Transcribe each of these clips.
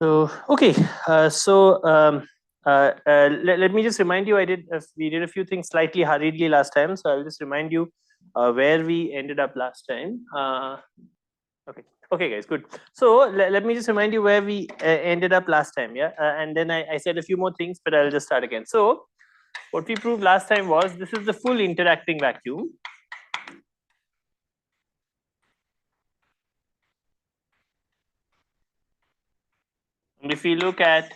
So okay, let me just remind you. We did a few things slightly hurriedly last time, so I'll just remind you where we ended up last time. Okay, okay, guys, good. So let me just remind you where we ended up last time. Yeah, and then I said a few more things, but I'll just start again. So what we proved last time was this is the full interacting vacuum. And if we look at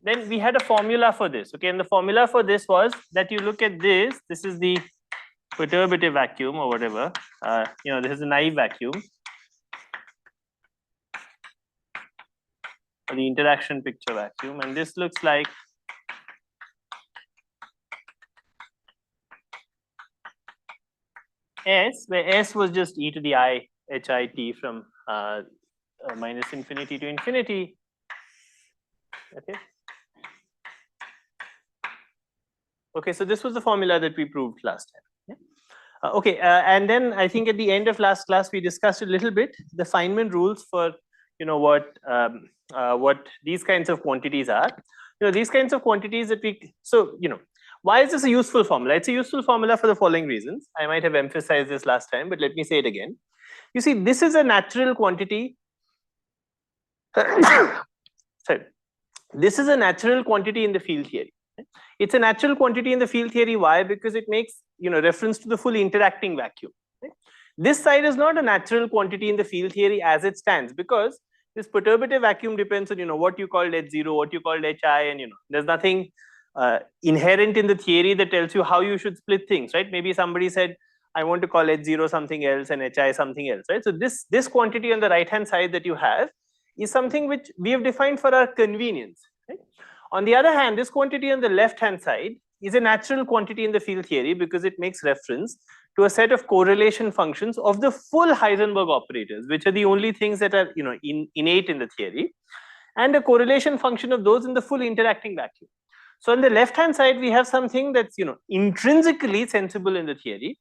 then we had a formula for this. Okay, and the formula for this was that you look at this. This is the perturbative vacuum or whatever. This is a naive vacuum. Or the interaction picture vacuum, and this looks like S, where S was just e to the I HIT from minus infinity to infinity. Okay. Okay, so this was the formula that we proved last time. Yeah? Okay, and then I think at the end of last class we discussed a little bit the Feynman rules for what these kinds of quantities are. These kinds of quantities that why is this a useful formula? It's a useful formula for the following reasons. I might have emphasized this last time, but let me say it again. You see, this is a natural quantity. Sorry. This is a natural quantity in the field theory. It's a natural quantity in the field theory. Why? Because it makes reference to the full interacting vacuum. Right? This side is not a natural quantity in the field theory as it stands, because this perturbative vacuum depends on what you called H0, what you called Hi, and there's nothing inherent in the theory that tells you how you should split things, right? Maybe somebody said, I want to call H0 something else and Hi something else, right? So this quantity on the right hand side that you have is something which we have defined for our convenience. Right? On the other hand, this quantity on the left hand side is a natural quantity in the field theory because it makes reference to a set of correlation functions of the full Heisenberg operators, which are the only things that are innate in the theory, and a correlation function of those in the full interacting vacuum. So on the left hand side, we have something that's intrinsically sensible in the theory.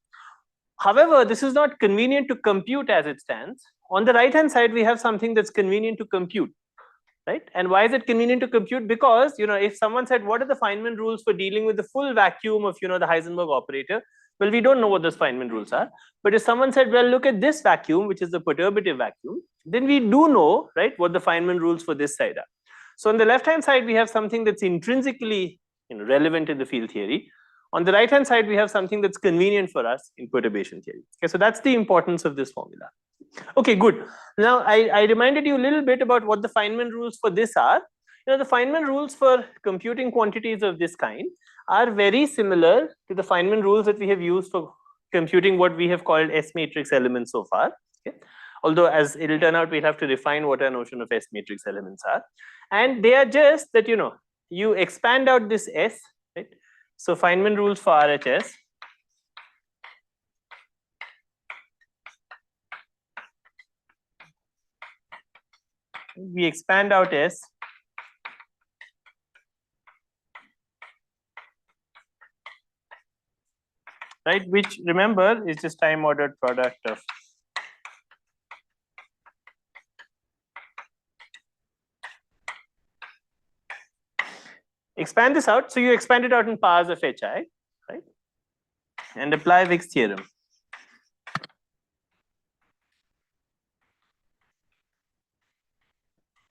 However, this is not convenient to compute as it stands. On the right hand side, we have something that's convenient to compute. Right? And why is it convenient to compute? Because if someone said, what are the Feynman rules for dealing with the full vacuum of the Heisenberg operator? Well, we don't know what those Feynman rules are. But if someone said, well, look at this vacuum, which is the perturbative vacuum, then we do know, right, what the Feynman rules for this side are. So on the left hand side, we have something that's intrinsically relevant in the field theory. On the right hand side, we have something that's convenient for us in perturbation theory. Okay, so that's the importance of this formula. Okay, good. Now I reminded you a little bit about what the Feynman rules for this are. The Feynman rules for computing quantities of this kind are very similar to the Feynman rules that we have used for computing what we have called S matrix elements so far. Okay? Although, as it'll turn out, we'll have to refine what our notion of S matrix elements are. And they are just that you expand out this S, right? So Feynman rules for RHS. We expand out S, right? Which, remember, is just time ordered product of expand this out. So you expand it out in powers of Hi, right? And apply Wick's theorem.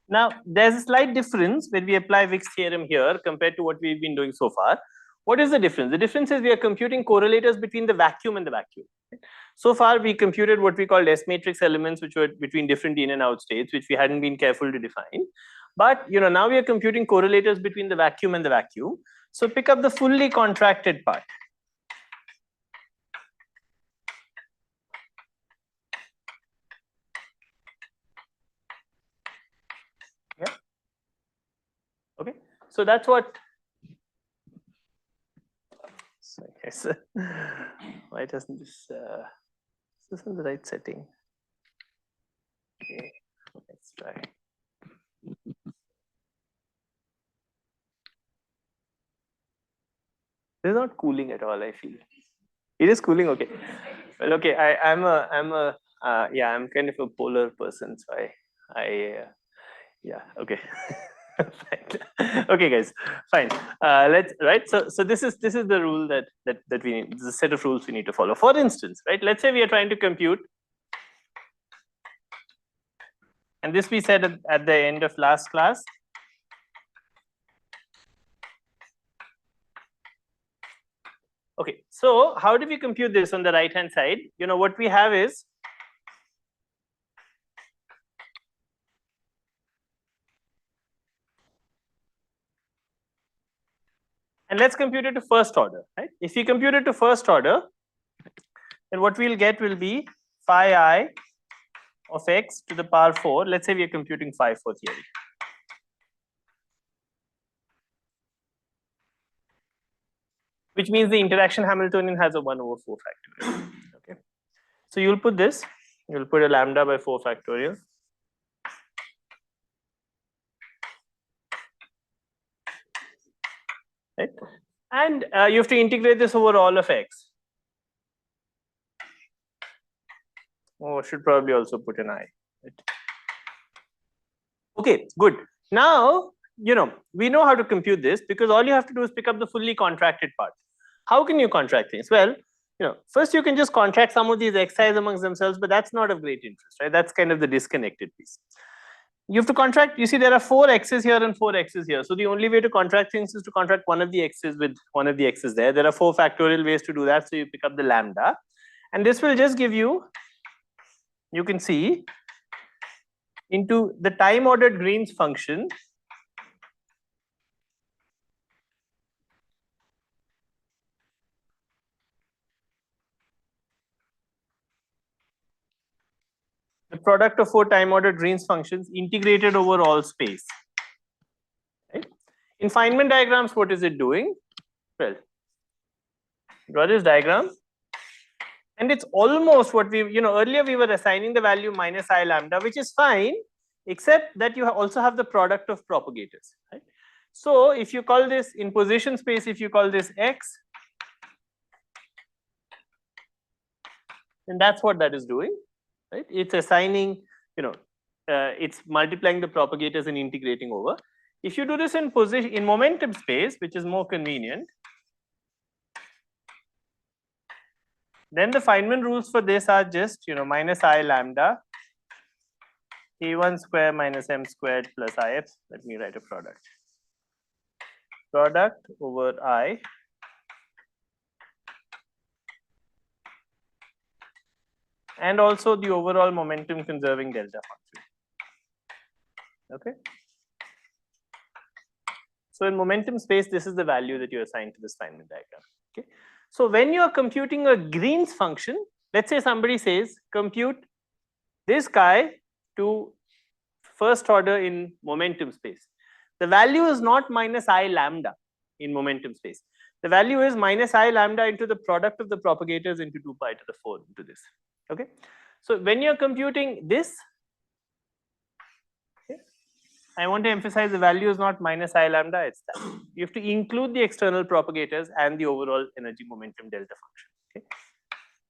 Now, there's a slight difference when we apply Wick's theorem here compared to what we've been doing so far. What is the difference? The difference is we are computing correlators between the vacuum and the vacuum. So far, we computed what we called S matrix elements, which were between different in and out states, which we hadn't been careful to define. But now we are computing correlators between the vacuum and the vacuum. So pick up the fully contracted part. Yeah. Okay. So that's what. Okay. So why doesn't this? This is the right setting. Okay. Let's try. This is not cooling at all, I feel. It is cooling, okay. Well, okay, I'm kind of a polar person, so yeah, okay. Okay, guys, fine. Right. So this is the rule that we need. This is a set of rules we need to follow. For instance, right? Let's say we are trying to compute, and this we said at the end of last class. Okay, so how do we compute this on the right hand side? You know what we have is, and let's compute it to first order, right? If we compute it to first order, then what we'll get will be phi I of x to the power 4. Let's say we are computing phi for theory. Which means the interaction Hamiltonian has a 1 over 4 factorial. Okay. So you'll put this, you'll put a lambda by 4 factorial. Right? And you have to integrate this over all of x. Oh, should probably also put an I. Right? Okay, good. Now, we know how to compute this because all you have to do is pick up the fully contracted part. How can you contract things? Well, first you can just contract some of these xi's amongst themselves, but that's not of great interest, right? That's kind of the disconnected piece. You have to contract, you see there are 4 x's here and 4 x's here. So the only way to contract things is to contract one of the x's with one of the x's there. There are 4 factorial ways to do that. So you pick up the lambda. And this will just give you can see, into the time ordered Green's function. The product of 4 time ordered Green's functions integrated over all space. Right? In Feynman diagrams, what is it doing? Well, draw this diagram. And it's almost what we, earlier we were assigning the value minus I lambda, which is fine, except that you also have the product of propagators. Right? So if you call this in position space, if you call this x, then that's what that is doing. Right? It's assigning, it's multiplying the propagators and integrating over. If you do this in momentum space, which is more convenient, then the Feynman rules for this are just, minus I lambda, k1 square minus m squared plus if. Let me write a product. Product over I and also the overall momentum conserving delta function. Okay. So in momentum space, this is the value that you assign to this Feynman diagram. Okay. So when you are computing a Green's function, let's say somebody says compute this guy to first order in momentum space. The value is not minus I lambda in momentum space. The value is minus I lambda into the product of the propagators into 2 pi to the 4 into this. Okay. So when you're computing this, okay, I want to emphasize the value is not minus I lambda, it's that. You have to include the external propagators and the overall energy momentum delta function. Okay.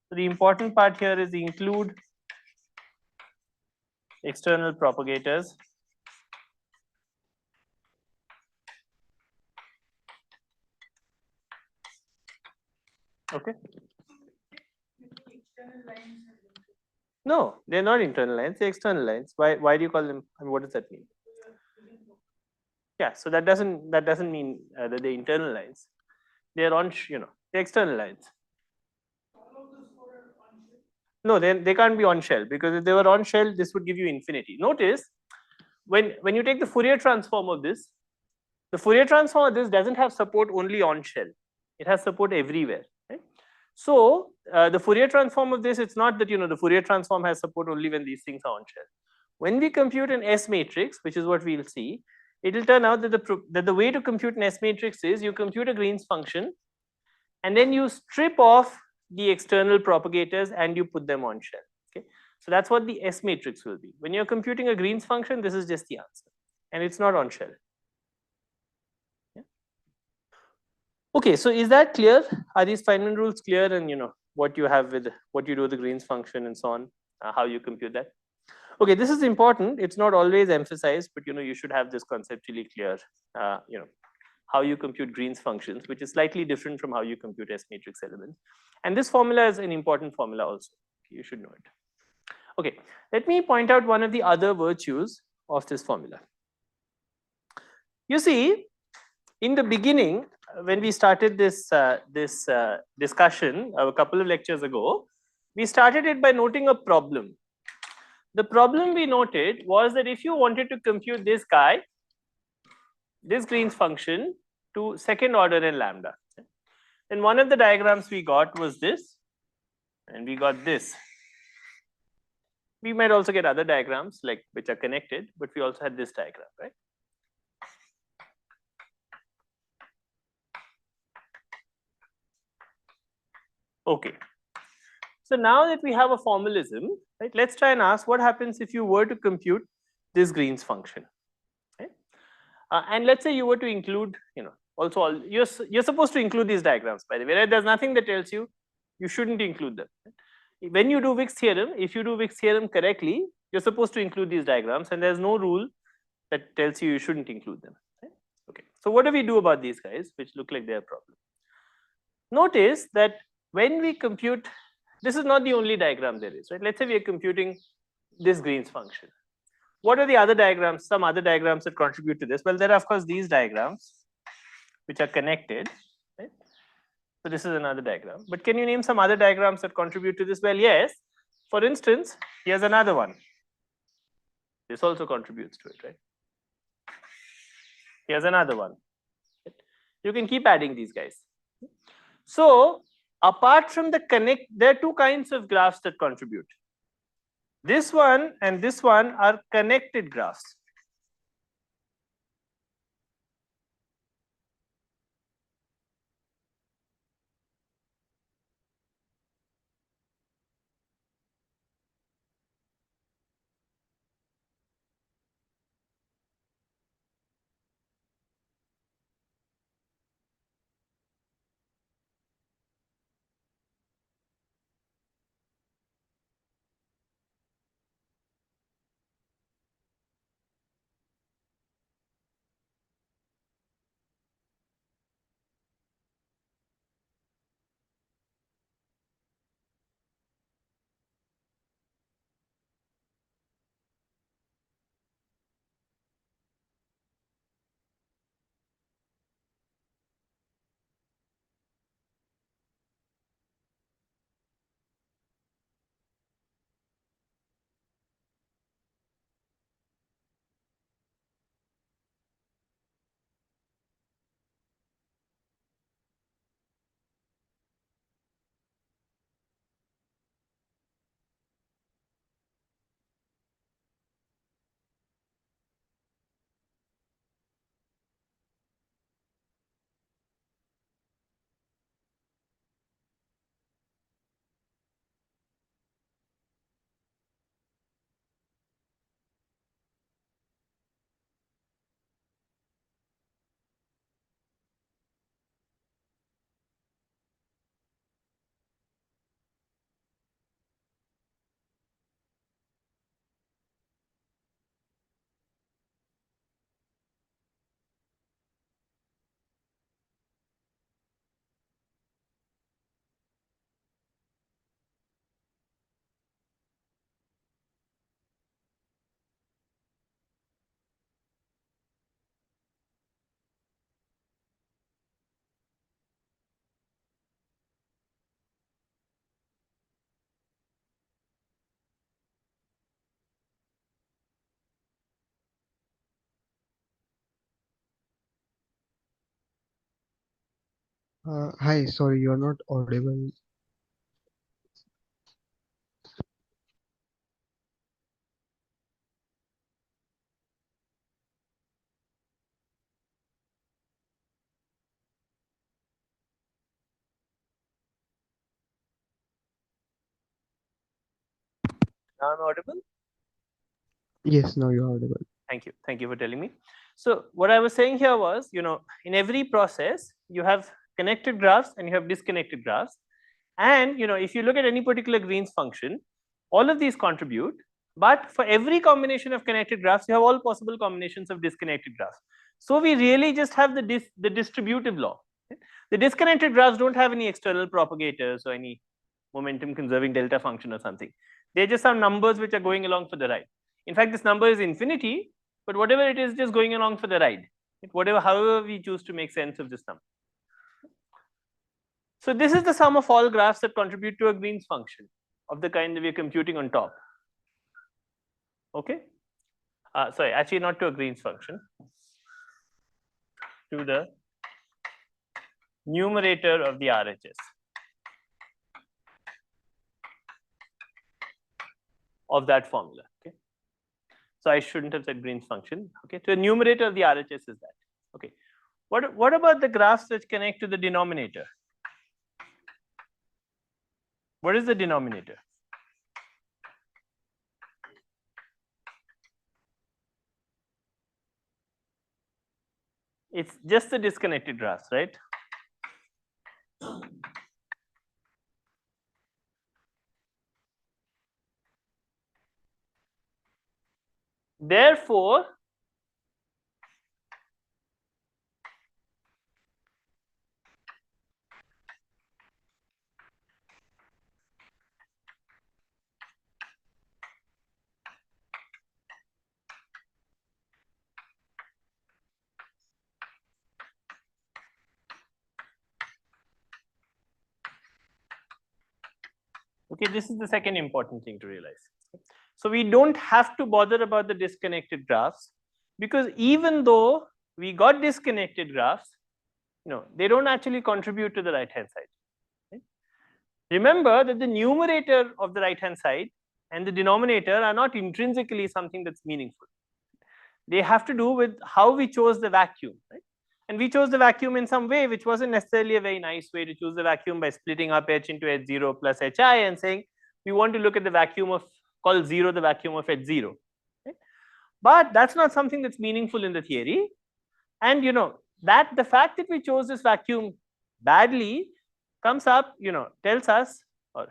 So the important part here is include external propagators okay. No, they're not internal lines, they're external lines. Why do you call them? I mean, what does that mean? Yeah, so that doesn't mean that they're internal lines. They're on, they're external lines. No, they can't be on shell, because if they were on shell, this would give you infinity. Notice when you take the Fourier transform of this, the Fourier transform of this doesn't have support only on shell. It has support everywhere. Right? So the Fourier transform of this, it's not that the Fourier transform has support only when these things are on shell. When we compute an S matrix, which is what we'll see, it will turn out that the way to compute an S matrix is you compute a Green's function, and then you strip off the external propagators and you put them on shell. Okay, so that's what the S matrix will be. When you're computing a Green's function, this is just the answer, and it's not on shell. Yeah. Okay, so is that clear? Are these Feynman rules clear? And what you have with what you do with the Green's function and so on, how you compute that. Okay, this is important. It's not always emphasized, but you should have this conceptually clear. How you compute Green's functions, which is slightly different from how you compute S matrix elements. And this formula is an important formula also. You should know it. Okay, let me point out one of the other virtues of this formula. You see, in the beginning, when we started this discussion a couple of lectures ago, we started it by noting a problem. The problem we noted was that if you wanted to compute this guy, this Green's function to second order in lambda, then one of the diagrams we got was this, and we got this. We might also get other diagrams like which are connected, but we also had this diagram, right? Okay. So now that we have a formalism, right, let's try and ask what happens if you were to compute this Green's function. Okay? And let's say you were to include, also you're supposed to include these diagrams, by the way. Right? There's nothing that tells you you shouldn't include them. Right? When you do Wick's theorem, if you do Wick's theorem correctly, you're supposed to include these diagrams, and there's no rule that tells you you shouldn't include them. Right? Okay. So what do we do about these guys, which look like they're a problem? Notice that when we compute, this is not the only diagram there is, right? Let's say we are computing this Green's function. What are the other diagrams, some other diagrams that contribute to this? Well, there are, of course, these diagrams, which are connected, right? So this is another diagram. But can you name some other diagrams that contribute to this? Well, yes. For instance, here's another one. This also contributes to it, right? Here's another one. You can keep adding these guys. So apart from the connect, there are two kinds of graphs that contribute. This one and this one are connected graphs. Hi, sorry, you're not audible. Now I'm audible? Yes, now you're audible. Thank you. Thank you for telling me. So what I was saying here was, in every process, you have connected graphs and you have disconnected graphs. And if you look at any particular Green's function, all of these contribute, but for every combination of connected graphs, you have all possible combinations of disconnected graphs. So we really just have the distributive law. The disconnected graphs don't have any external propagators or any momentum conserving delta function or something. They're just some numbers which are going along for the ride. In fact, this number is infinity, but whatever it is, just going along for the ride. However we choose to make sense of this number. So this is the sum of all graphs that contribute to a Green's function of the kind that we're computing on top. Okay? Sorry, actually not to a Green's function, to the numerator of the RHS of that formula. Okay? So I shouldn't have said Green's function. Okay, to the numerator of the RHS is that. Okay. What about the graphs which connect to the denominator? What is the denominator? It's just the disconnected graphs, right? Therefore, okay, this is the second important thing to realize. So we don't have to bother about the disconnected graphs, because even though we got disconnected graphs, they don't actually contribute to the right hand side. Right? Remember that the numerator of the right hand side and the denominator are not intrinsically something that's meaningful. They have to do with how we chose the vacuum, right? And we chose the vacuum in some way which wasn't necessarily a very nice way to choose the vacuum, by splitting up H into H0 plus Hi and saying we want to look at the vacuum of call 0 the vacuum of H0. Right? But that's not something that's meaningful in the theory. And that the fact that we chose this vacuum badly comes up, tells us, or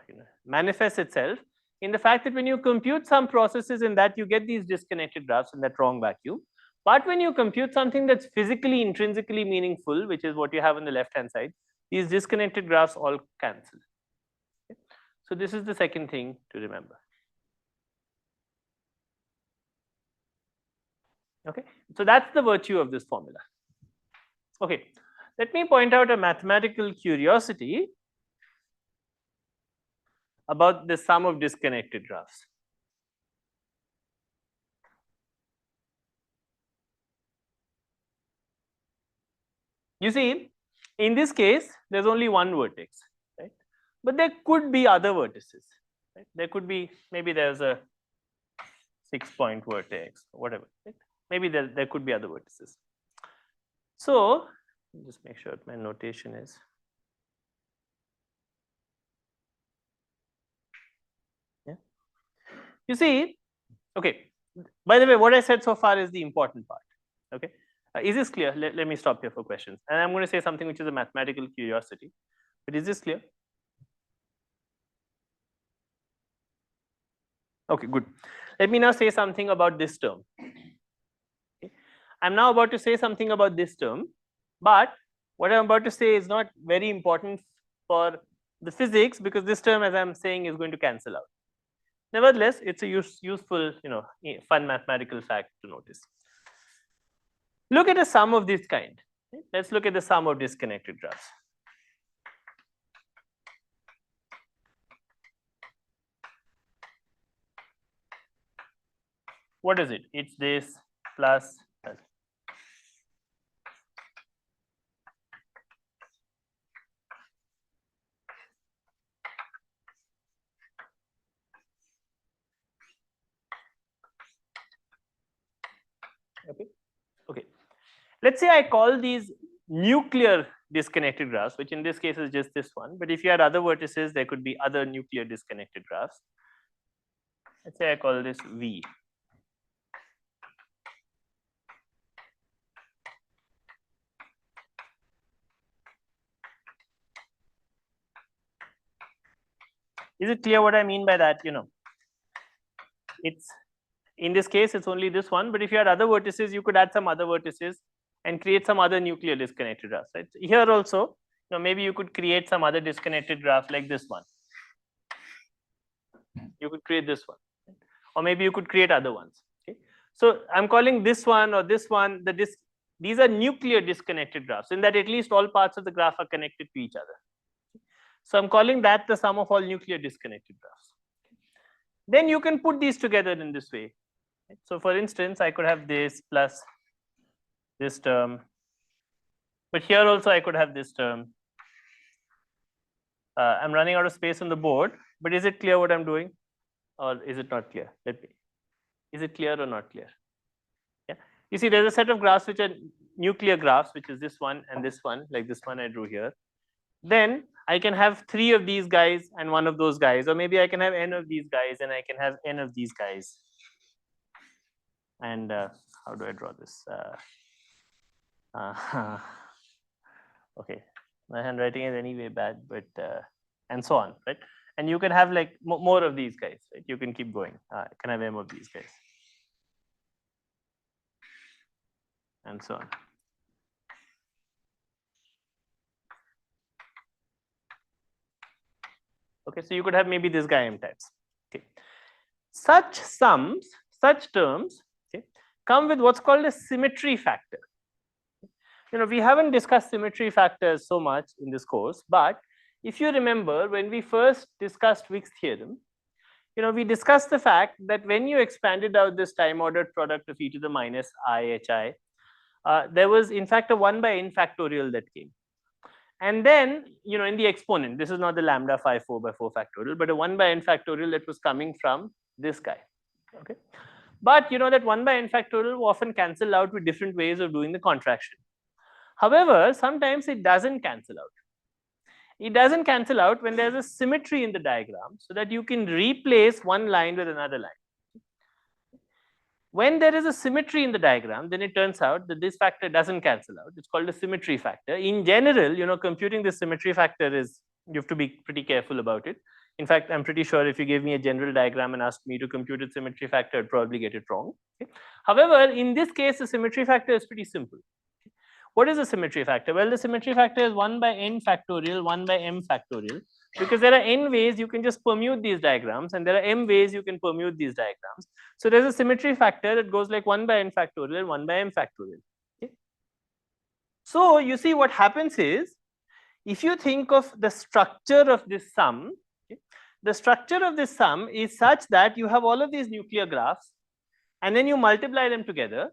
manifests itself in the fact that when you compute some processes in that, you get these disconnected graphs in that wrong vacuum. But when you compute something that's physically intrinsically meaningful, which is what you have on the left hand side, these disconnected graphs all cancel. Okay? So this is the second thing to remember. Okay, so that's the virtue of this formula. Okay, let me point out a mathematical curiosity about the sum of disconnected graphs. You see, in this case, there's only one vertex, right? But there could be other vertices. Right? There could be, maybe there's a 6-point vertex, or whatever. Right? Maybe there could be other vertices. So, just make sure my notation is. Yeah. You see, okay. By the way, what I said so far is the important part. Okay. Is this clear? Let me stop here for questions. And I'm going to say something which is a mathematical curiosity. But is this clear? Okay, good. Let me now say something about this term. Okay. I'm now about to say something about this term, but what I'm about to say is not very important for the physics, because this term, as I'm saying, is going to cancel out. Nevertheless, it's a useful, fun mathematical fact to notice. Look at a sum of this kind. Let's look at the sum of disconnected graphs. What is it? It's this plus. Okay. Okay. Let's say I call these nuclear disconnected graphs, which in this case is just this one. But if you had other vertices, there could be other nuclear disconnected graphs. Let's say I call this V. Is it clear what I mean by that? It's in this case it's only this one, but if you had other vertices, you could add some other vertices and create some other nuclear disconnected graphs. Right? Here also, maybe you could create some other disconnected graph like this one. You could create this one, or maybe you could create other ones. Okay, so I'm calling this one or this one these are nuclear disconnected graphs, in that at least all parts of the graph are connected to each other. So I'm calling that the sum of all nuclear disconnected graphs. Then you can put these together in this way. So for instance, I could have this plus this term, but here also I could have this term. I'm running out of space on the board, but is it clear what I'm doing, or is it not clear? Is it clear or not clear? Yeah. You see, there's a set of graphs which are nuclear graphs, which is this one and this one, like this one I drew here. Then I can have 3 of these guys and 1 of those guys, or maybe I can have n of these guys and I can have n of these guys. And how do I draw this? Okay, my handwriting is anyway bad, but and so on, right? And you can have like more of these guys, right? You can keep going. You can have m of these guys, and so on. Okay, so you could have maybe this guy m times. Okay, such sums, such terms, okay, come with what's called a symmetry factor. We haven't discussed symmetry factors so much in this course, but if you remember, when we first discussed Wick's theorem, we discussed the fact that when you expanded out this time ordered product of e to the minus I hi, there was in fact a 1 by n factorial that came. And then, in the exponent, this is not the lambda phi 4 by 4 factorial, but a 1 by n factorial that was coming from this guy. Okay, but that 1 by n factorial will often cancel out with different ways of doing the contraction. However, sometimes it doesn't cancel out. It doesn't cancel out when there's a symmetry in the diagram, so that you can replace one line with another line. When there is a symmetry in the diagram, then it turns out that this factor doesn't cancel out. It's called a symmetry factor. In general, computing this symmetry factor is, you have to be pretty careful about it. In fact, I'm pretty sure if you gave me a general diagram and asked me to compute its symmetry factor, I'd probably get it wrong. Okay? However, in this case, the symmetry factor is pretty simple. What is the symmetry factor? Well, the symmetry factor is 1 by n factorial, 1 by m factorial, because there are n ways you can just permute these diagrams, and there are m ways you can permute these diagrams. So there's a symmetry factor that goes like 1 by n factorial and 1 by m factorial. Okay? So you see what happens is, if you think of the structure of this sum, okay, the structure of this sum is such that you have all of these nuclear graphs, and then you multiply them together.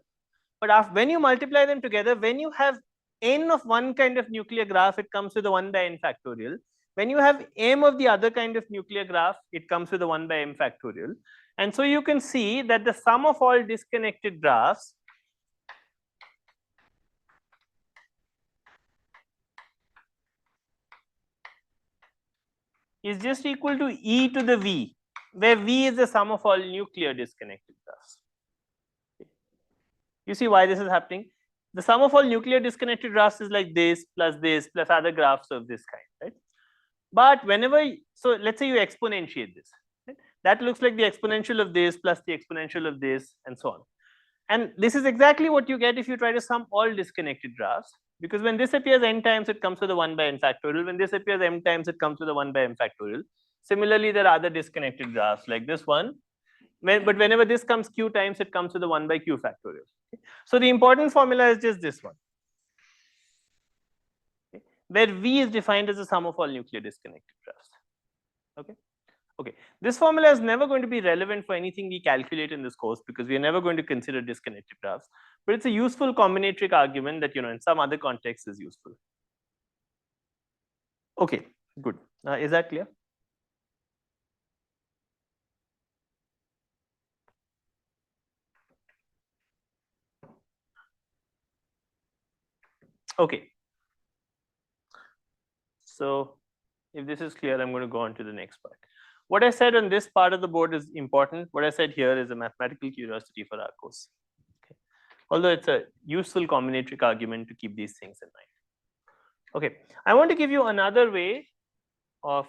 But when you multiply them together, when you have n of one kind of nuclear graph, it comes with a 1 by n factorial. When you have m of the other kind of nuclear graph, it comes with a 1 by m factorial. And so you can see that the sum of all disconnected graphs is just equal to e to the v, where v is the sum of all nuclear disconnected graphs. You see why this is happening? The sum of all nuclear disconnected graphs is like this plus other graphs of this kind, right? But whenever, so let's say you exponentiate this, right? That looks like the exponential of this plus the exponential of this, and so on. And this is exactly what you get if you try to sum all disconnected graphs, because when this appears n times, it comes with a 1 by n factorial. When this appears m times, it comes with a 1 by m factorial. Similarly, there are other disconnected graphs like this one. But whenever this comes q times, it comes with a 1 by q factorial. Okay? So the important formula is just this one, okay, where v is defined as the sum of all nuclear disconnected graphs. Okay. Okay. This formula is never going to be relevant for anything we calculate in this course, because we are never going to consider disconnected graphs. But it's a useful combinatoric argument that in some other context is useful. Okay. Good. Is that clear? Okay. So if this is clear, I'm going to go on to the next part. What I said on this part of the board is important. What I said here is a mathematical curiosity for our course. Okay. Although it's a useful combinatoric argument to keep these things in mind. Okay. I want to give you another way of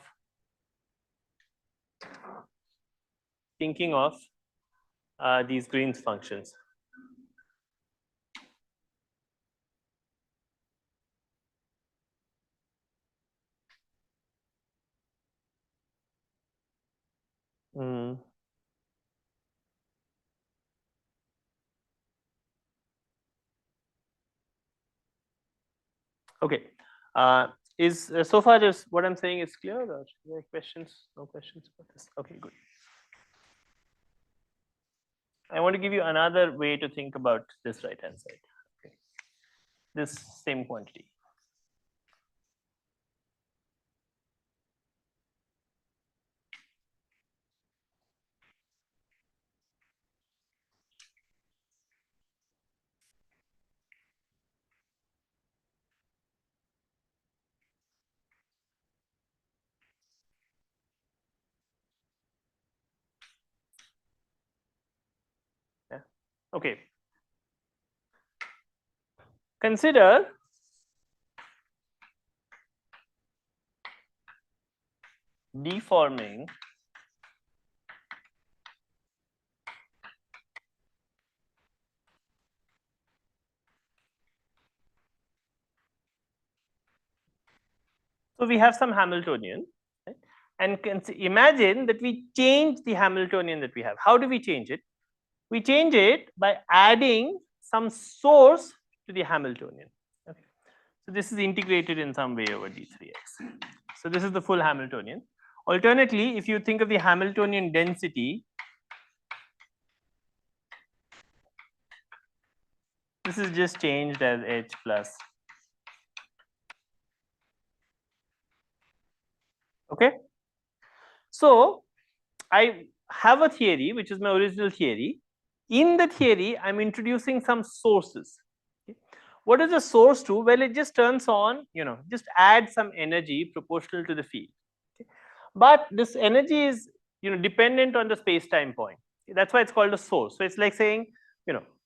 thinking of these Green's functions. Okay. Is so far just what I'm saying is clear, or any questions? No questions about this? Okay, good. I want to give you another way to think about this right hand side. Okay. This same quantity. Yeah. Okay. Consider deforming so we have some Hamiltonian, right? And imagine that we change the Hamiltonian that we have. How do we change it? We change it by adding some source to the Hamiltonian. Okay. So this is integrated in some way over d3x. So this is the full Hamiltonian. Alternately, if you think of the Hamiltonian density, this is just changed as h plus. Okay. So I have a theory, which is my original theory. In the theory, I'm introducing some sources. Okay. What is the source to? Well, it just turns on, just add some energy proportional to the field. Okay. But this energy is, dependent on the space-time point. Okay. That's why it's called a source. So it's like saying,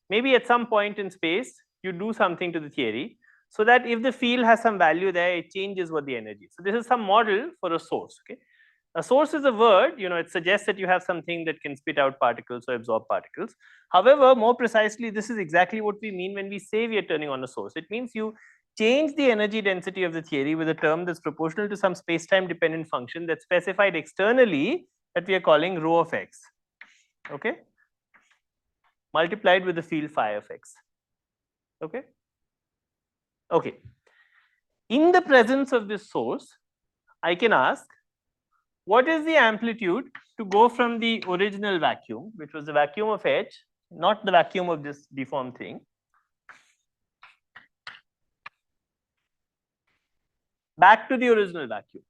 maybe at some point in space, you do something to the theory so that if the field has some value there, it changes what the energy is. So this is some model for a source. Okay. A source is a word, it suggests that you have something that can spit out particles or absorb particles. However, more precisely, this is exactly what we mean when we say we are turning on a source. It means you change the energy density of the theory with a term that's proportional to some space-time dependent function that's specified externally that we are calling rho of x. Okay? Multiplied with the field phi of x. Okay? Okay. In the presence of this source, I can ask, what is the amplitude to go from the original vacuum, which was the vacuum of H, not the vacuum of this deformed thing, back to the original vacuum?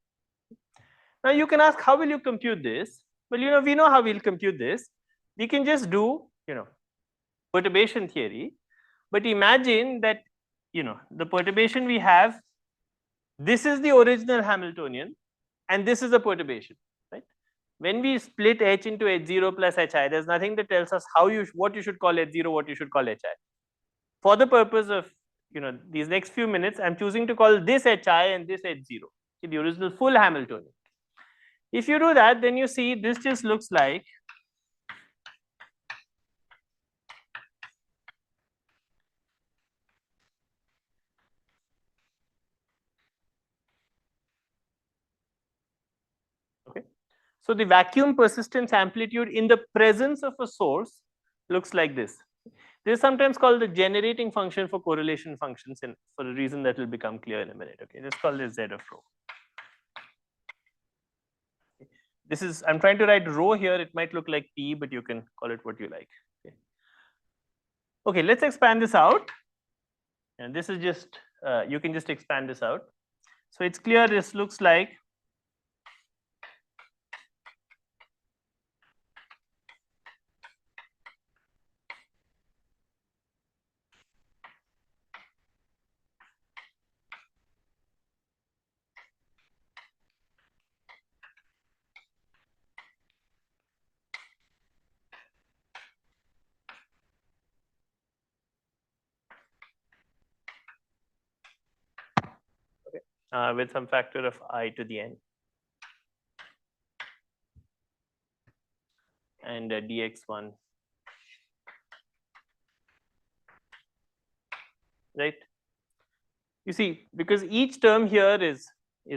Now you can ask, how will you compute this? Well, we know how we'll compute this. We can just do, perturbation theory. But imagine that, the perturbation we have, this is the original Hamiltonian, and this is the perturbation, right? When we split H into H0 plus Hi, there's nothing that tells us what you should call H0, what you should call Hi. For the purpose of these next few minutes, I'm choosing to call this Hi and this H0, the original full Hamiltonian. If you do that, then you see this just looks like okay. So the vacuum persistence amplitude in the presence of a source looks like this. This is sometimes called the generating function for correlation functions, and for a reason that will become clear in a minute. Okay, let's call this Z of rho. This is, I'm trying to write rho here. It might look like P, but you can call it what you like. Okay, okay, let's expand this out. And this is just, you can just expand this out. So it's clear this looks like with some factor of I to the n. and dx1, right? You see, because each term here is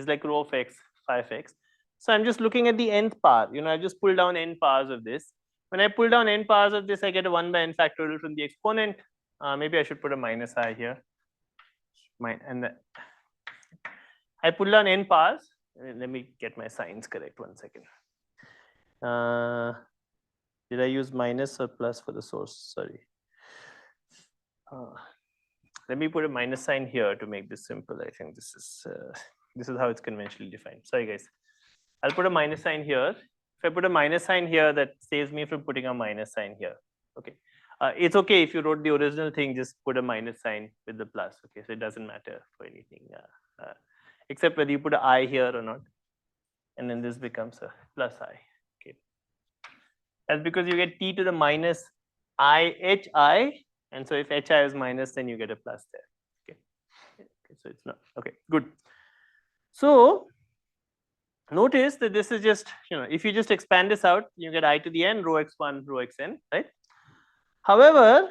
like rho of x, phi of x. So I'm just looking at the nth power. You know, I just pull down n powers of this. When I pull down n powers of this, I get a 1 by n factorial from the exponent. Maybe I should put a minus I here. I pull down n powers. Let me get my signs correct. 1 second. Did I use minus or plus for the source? Sorry. Let me put a minus sign here to make this simple. I think this is how it's conventionally defined. Sorry, guys. I'll put a minus sign here. If I put a minus sign here, that saves me from putting a minus sign here. Okay. It's okay if you wrote the original thing, just put a minus sign with the plus. Okay, so it doesn't matter for anything, except whether you put an I here or not. And then this becomes a plus I. Okay. That's because you get t to the minus I hi. And so if hi is minus, then you get a plus there. Okay. So it's not okay. Good. So notice that this is just, if you just expand this out, you get I to the n, rho x1, rho xn, right? However,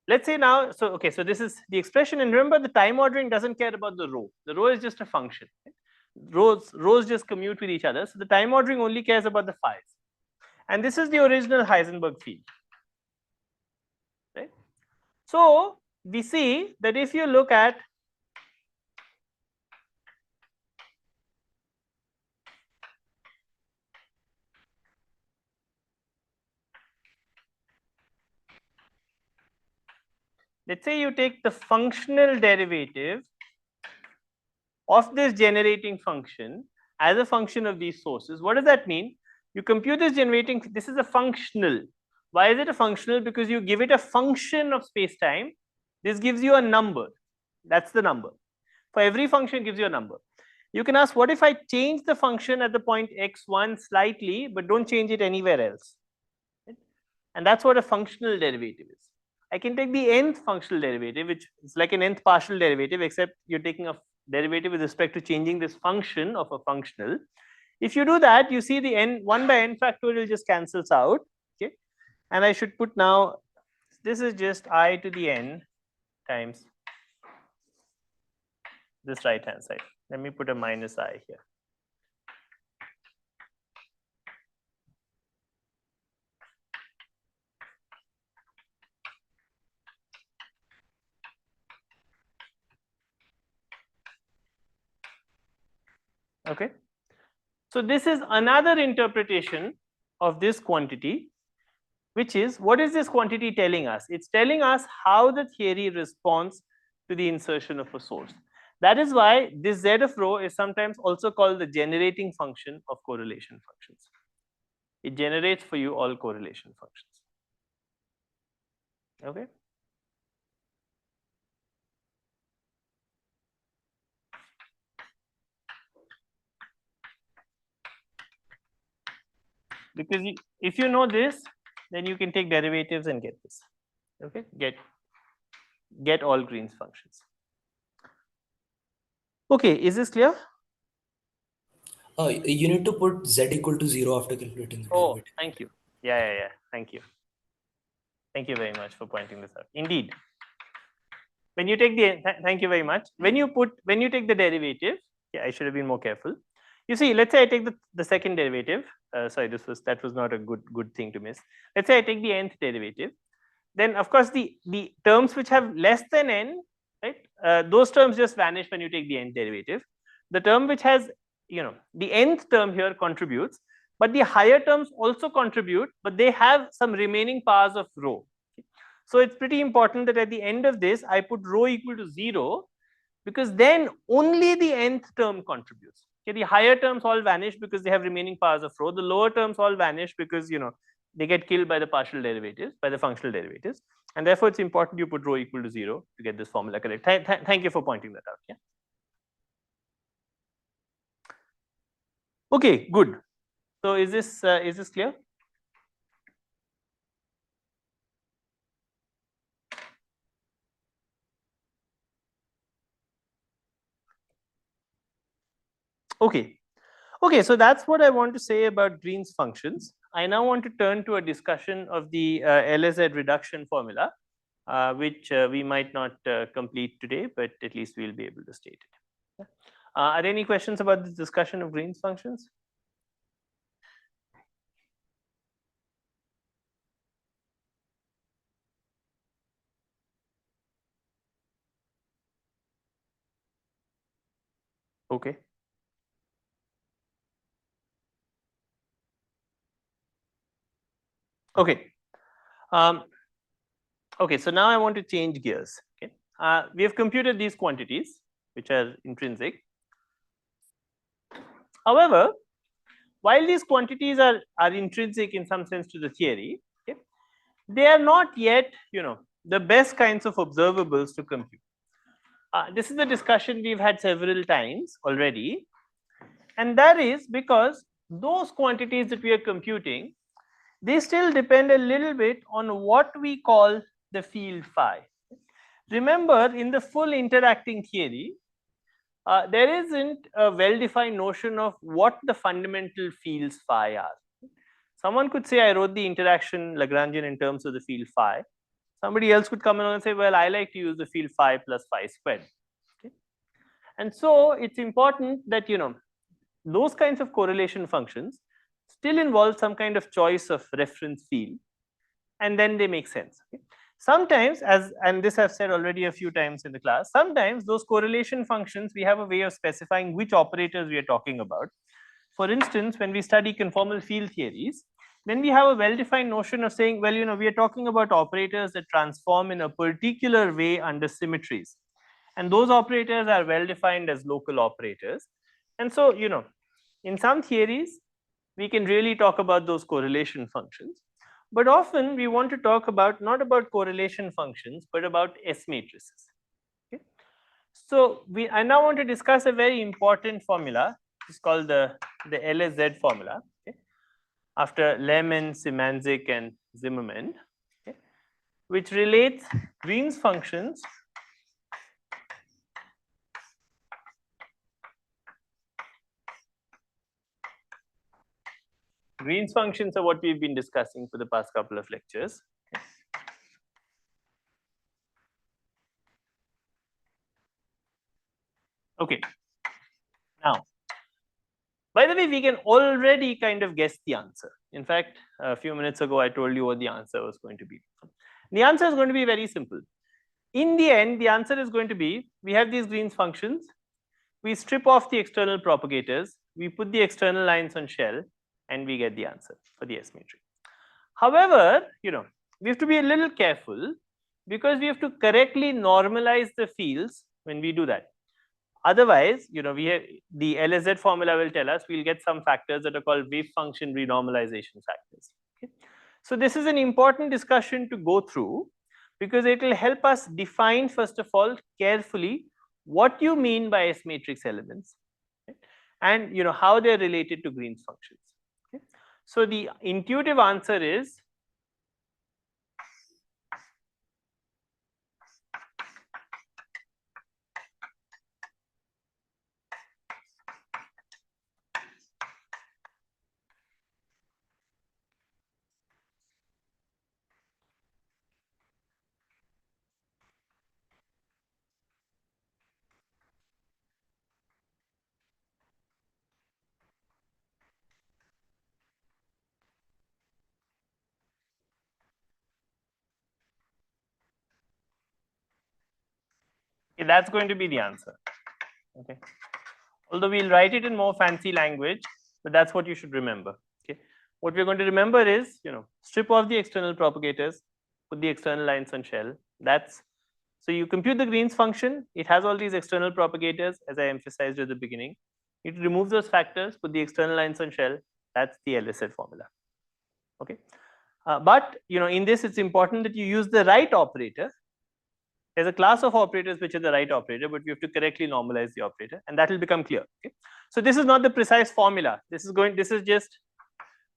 let's say now, so this is the expression, and remember the time ordering doesn't care about the rho. The rho is just a function. Right? Rows just commute with each other. So the time ordering only cares about the phi's. And this is the original Heisenberg field. Right? So we see that if you look at let's say you take the functional derivative of this generating function as a function of these sources. What does that mean? You compute this generating, this is a functional. Why is it a functional? Because you give it a function of space-time. This gives you a number. That's the number. For every function, it gives you a number. You can ask, what if I change the function at the point x1 slightly, but don't change it anywhere else? Right? And that's what a functional derivative is. I can take the nth functional derivative, which is like an nth partial derivative, except you're taking a derivative with respect to changing this function of a functional. If you do that, you see the n 1 by n factorial just cancels out. Okay, and I should put now, this is just I to the n times this right hand side. Let me put a minus I here. Okay, so this is another interpretation of this quantity, which is, what is this quantity telling us? It's telling us how the theory responds to the insertion of a source. That is why this z of rho is sometimes also called the generating function of correlation functions. It generates for you all correlation functions. Okay. Because if you know this, then you can take derivatives and get this. Okay, get all Green's functions. Okay, is this clear? You need to put z equal to 0 after calculating the derivative. Thank you. Yeah. Thank you. Thank you very much for pointing this out. Indeed. When you take the, thank you very much. When you take the derivative, yeah, I should have been more careful. You see, let's say I take the second derivative. Sorry, that was not a good thing to miss. Let's say I take the nth derivative. Then of course the terms which have less than n, right? Those terms just vanish when you take the nth derivative. The term which has, the nth term here contributes, but the higher terms also contribute, but they have some remaining powers of rho. So it's pretty important that at the end of this, I put rho equal to 0, because then only the nth term contributes. Okay, the higher terms all vanish because they have remaining powers of rho. The lower terms all vanish because, they get killed by the partial derivatives, by the functional derivatives. And therefore, it's important you put rho equal to 0 to get this formula correct. Thank you for pointing that out. Yeah. Okay, good. So is this clear? Okay. Okay, so that's what I want to say about Green's functions. I now want to turn to a discussion of the LSZ reduction formula, which we might not complete today, but at least we'll be able to state it. Are there any questions about this discussion of Green's functions? Okay. Okay. Okay, so now I want to change gears. Okay, we have computed these quantities, which are intrinsic. However, while these quantities are intrinsic in some sense to the theory, okay, they are not yet, the best kinds of observables to compute. This is a discussion we've had several times already, and that is because those quantities that we are computing, they still depend a little bit on what we call the field phi. Remember, in the full interacting theory, there isn't a well-defined notion of what the fundamental fields phi are. Someone could say, I wrote the interaction Lagrangian in terms of the field phi. Somebody else could come along and say, well, I like to use the field phi plus phi squared. Okay? And so it's important that, those kinds of correlation functions still involve some kind of choice of reference field, and then they make sense. Okay? Sometimes, and this I've said already a few times in the class, sometimes those correlation functions, we have a way of specifying which operators we are talking about. For instance, when we study conformal field theories, then we have a well-defined notion of saying, well, we are talking about operators that transform in a particular way under symmetries. And those operators are well-defined as local operators. And so, in some theories, we can really talk about those correlation functions. But often we want to talk about not about correlation functions, but about S matrices. Okay? So I now want to discuss a very important formula. It's called the LSZ formula, okay? After Lehman, Szymanczyk, and Zimmerman, okay? Which relates Green's functions Green's functions are what we've been discussing for the past couple of lectures. Okay. Now, by the way, we can already kind of guess the answer. In fact, a few minutes ago, I told you what the answer was going to be. The answer is going to be very simple. In the end, the answer is going to be, we have these Green's functions. We strip off the external propagators. We put the external lines on shell, and we get the answer for the S matrix. However, we have to be a little careful because we have to correctly normalize the fields when we do that. Otherwise, we have the LSZ formula will tell us we'll get some factors that are called wave function renormalization factors. Okay? So this is an important discussion to go through because it will help us define, first of all, carefully what you mean by S matrix elements, okay? And how they're related to Green's functions. Okay? So the intuitive answer is okay, that's going to be the answer. Okay. Although we'll write it in more fancy language, but that's what you should remember. Okay. What we're going to remember is, strip off the external propagators, put the external lines on shell. So you compute the Green's function. It has all these external propagators, as I emphasized at the beginning. You remove those factors, put the external lines on shell. That's the LSZ formula. Okay. But in this, it's important that you use the right operator. There's a class of operators which are the right operator, but we have to correctly normalize the operator, and that will become clear. Okay? So this is not the precise formula. This is just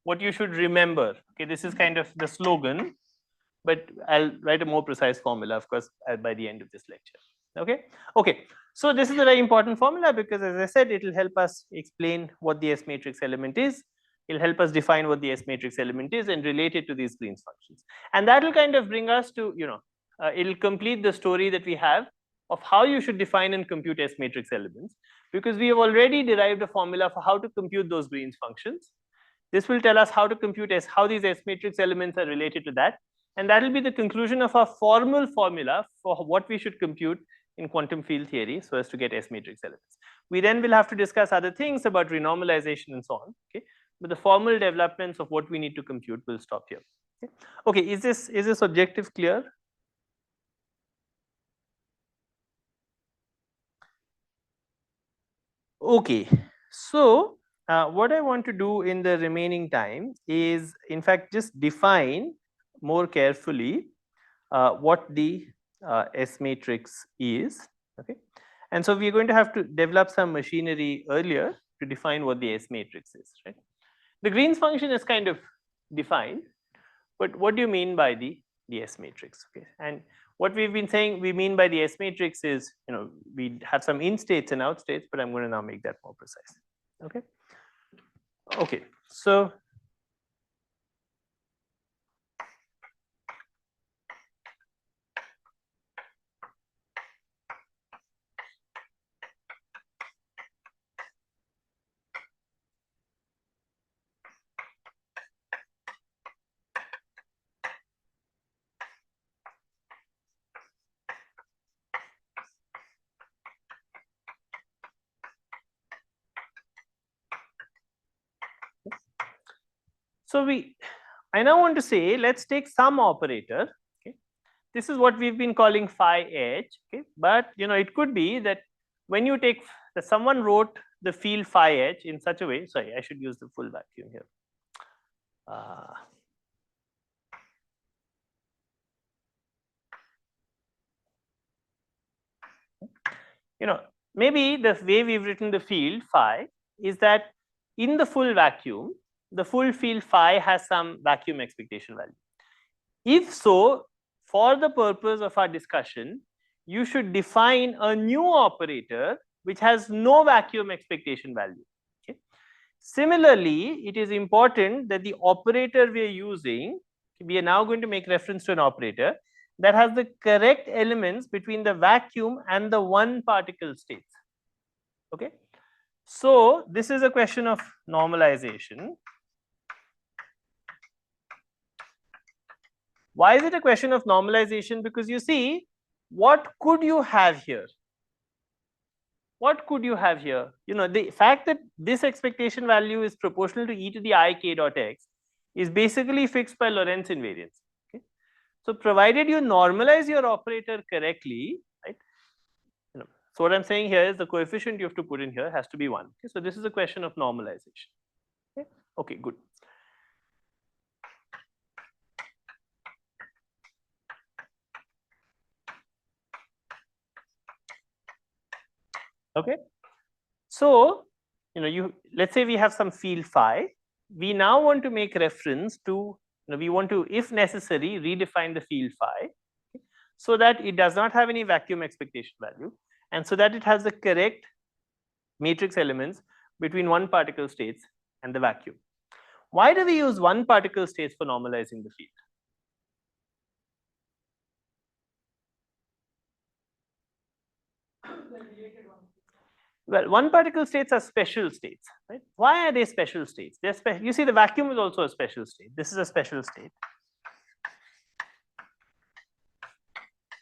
what you should remember. Okay, this is kind of the slogan, but I'll write a more precise formula, of course, by the end of this lecture. Okay. Okay. So this is a very important formula because, as I said, it will help us explain what the S matrix element is. It will help us define what the S matrix element is and relate it to these Green's functions. And that will kind of bring us to, it will complete the story that we have of how you should define and compute S matrix elements, because we have already derived a formula for how to compute those Green's functions. This will tell us how to compute how these S matrix elements are related to that. And that will be the conclusion of our formal formula for what we should compute in quantum field theory so as to get S matrix elements. We then will have to discuss other things about renormalization and so on. Okay, but the formal developments of what we need to compute will stop here. Okay, is this objective clear? Okay, so what I want to do in the remaining time is, in fact, just define more carefully what the S matrix is. Okay, and so we are going to have to develop some machinery earlier to define what the S matrix is. Right, the Green's function is kind of defined, but what do you mean by the S matrix? Okay, and what we've been saying we mean by the S matrix is, we have some in states and out states, but I'm going to now make that more precise. Okay. Okay. So I now want to say, let's take some operator. Okay, this is what we've been calling phi h. Okay, but it could be that when you take that someone wrote the field phi h in such a way. Sorry, I should use the full vacuum here. Maybe the way we've written the field phi is that in the full vacuum, the full field phi has some vacuum expectation value. If so, for the purpose of our discussion, you should define a new operator which has no vacuum expectation value. Okay. Similarly, it is important that the operator we are using, we are now going to make reference to an operator that has the correct elements between the vacuum and the one particle states. Okay, so this is a question of normalization. Why is it a question of normalization? Because you see, what could you have here? What could you have here? The fact that this expectation value is proportional to e to the I k dot x is basically fixed by Lorentz invariance. Okay? So provided you normalize your operator correctly, right? So what I'm saying here is the coefficient you have to put in here has to be 1. Okay? So this is a question of normalization. Okay, okay, good. Okay, so let's say we have some field phi. We now want to make reference to, we want to, if necessary, redefine the field phi, okay, so that it does not have any vacuum expectation value, and so that it has the correct matrix elements between one particle states and the vacuum. Why do we use one particle states for normalizing the field? Well, one particle states are special states, right? Why are they special states? They're you see, the vacuum is also a special state. This is a special state.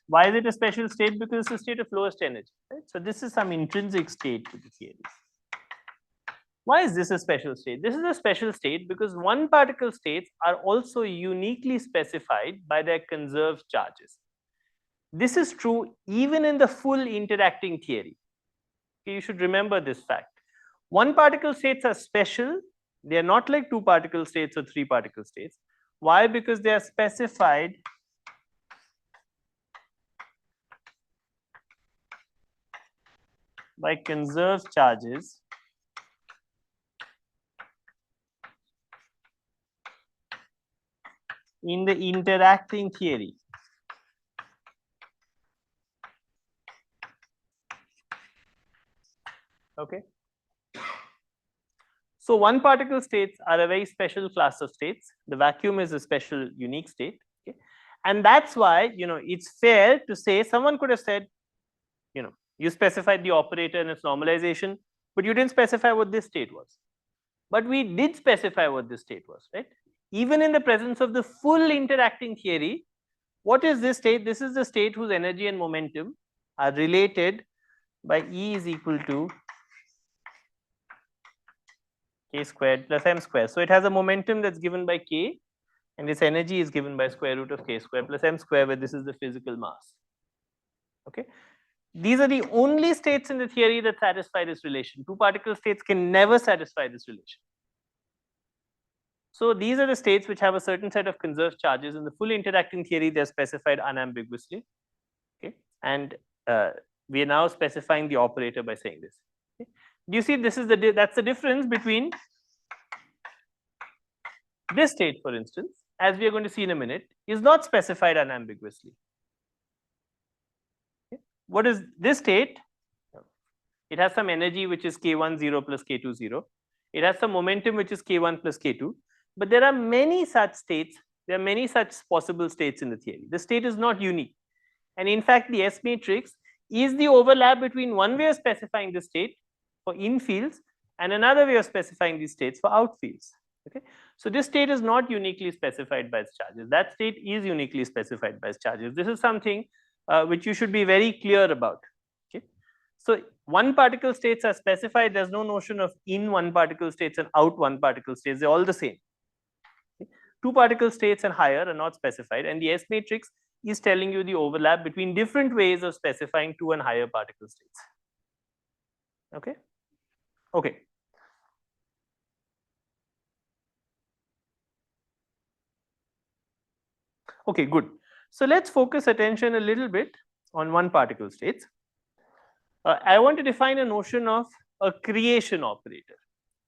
Why is it a special state? Because it's a state of lowest energy, right? So this is some intrinsic state to the theory. Why is this a special state? This is a special state because one particle states are also uniquely specified by their conserved charges. This is true even in the full interacting theory. Okay, you should remember this fact. One particle states are special. They are not like two particle states or three particle states. Why? Because they are specified by conserved charges in the interacting theory. Okay. So one particle states are a very special class of states. The vacuum is a special unique state. Okay. And that's why, it's fair to say someone could have said, you specified the operator and its normalization, but you didn't specify what this state was. But we did specify what this state was, right? Even in the presence of the full interacting theory, what is this state? This is the state whose energy and momentum are related by E is equal to k squared plus m squared. So it has a momentum that's given by k, and its energy is given by square root of k squared plus m squared, where this is the physical mass. Okay. These are the only states in the theory that satisfy this relation. Two particle states can never satisfy this relation. So these are the states which have a certain set of conserved charges. In the full interacting theory, they're specified unambiguously. Okay. And we are now specifying the operator by saying this. Okay. Do you see this is that's the difference between this state, for instance, as we are going to see in a minute, is not specified unambiguously. Okay. What is this state? It has some energy which is k1 0 plus k2 0. It has some momentum which is k1 plus k2. But there are many such states. There are many such possible states in the theory. The state is not unique. And in fact, the S matrix is the overlap between one way of specifying the state for in fields and another way of specifying these states for out fields. Okay. So this state is not uniquely specified by its charges. That state is uniquely specified by its charges. This is something which you should be very clear about. Okay. So one particle states are specified. There's no notion of in one particle states and out one particle states. They're all the same. Okay. Two particle states and higher are not specified, and the S matrix is telling you the overlap between different ways of specifying two and higher particle states. Okay. Okay. Okay, good. So let's focus attention a little bit on one particle states. I want to define a notion of a creation operator.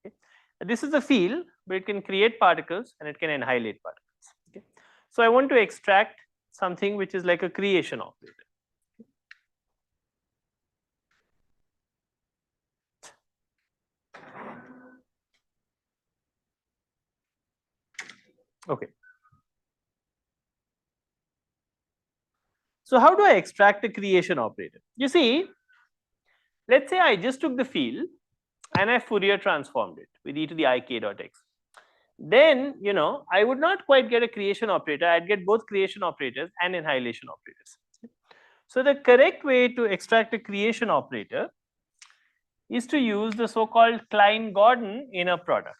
Okay. This is a field, but it can create particles and it can annihilate particles. Okay. So I want to extract something which is like a creation operator. Okay. So how do I extract a creation operator? You see, let's say I just took the field and I Fourier transformed it with e to the I k dot x. Then, I would not quite get a creation operator. I'd get both creation operators and annihilation operators. So the correct way to extract a creation operator is to use the so-called Klein-Gordon inner product.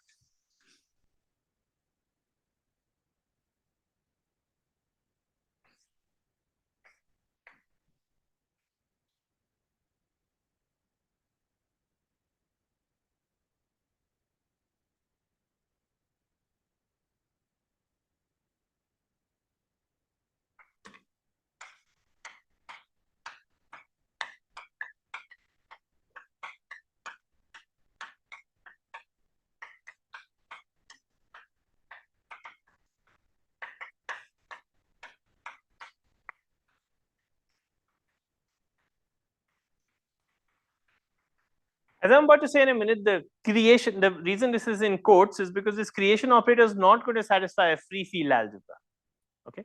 As I'm about to say in a minute, the reason this is in quotes is because this creation operator is not going to satisfy a free field algebra. Okay.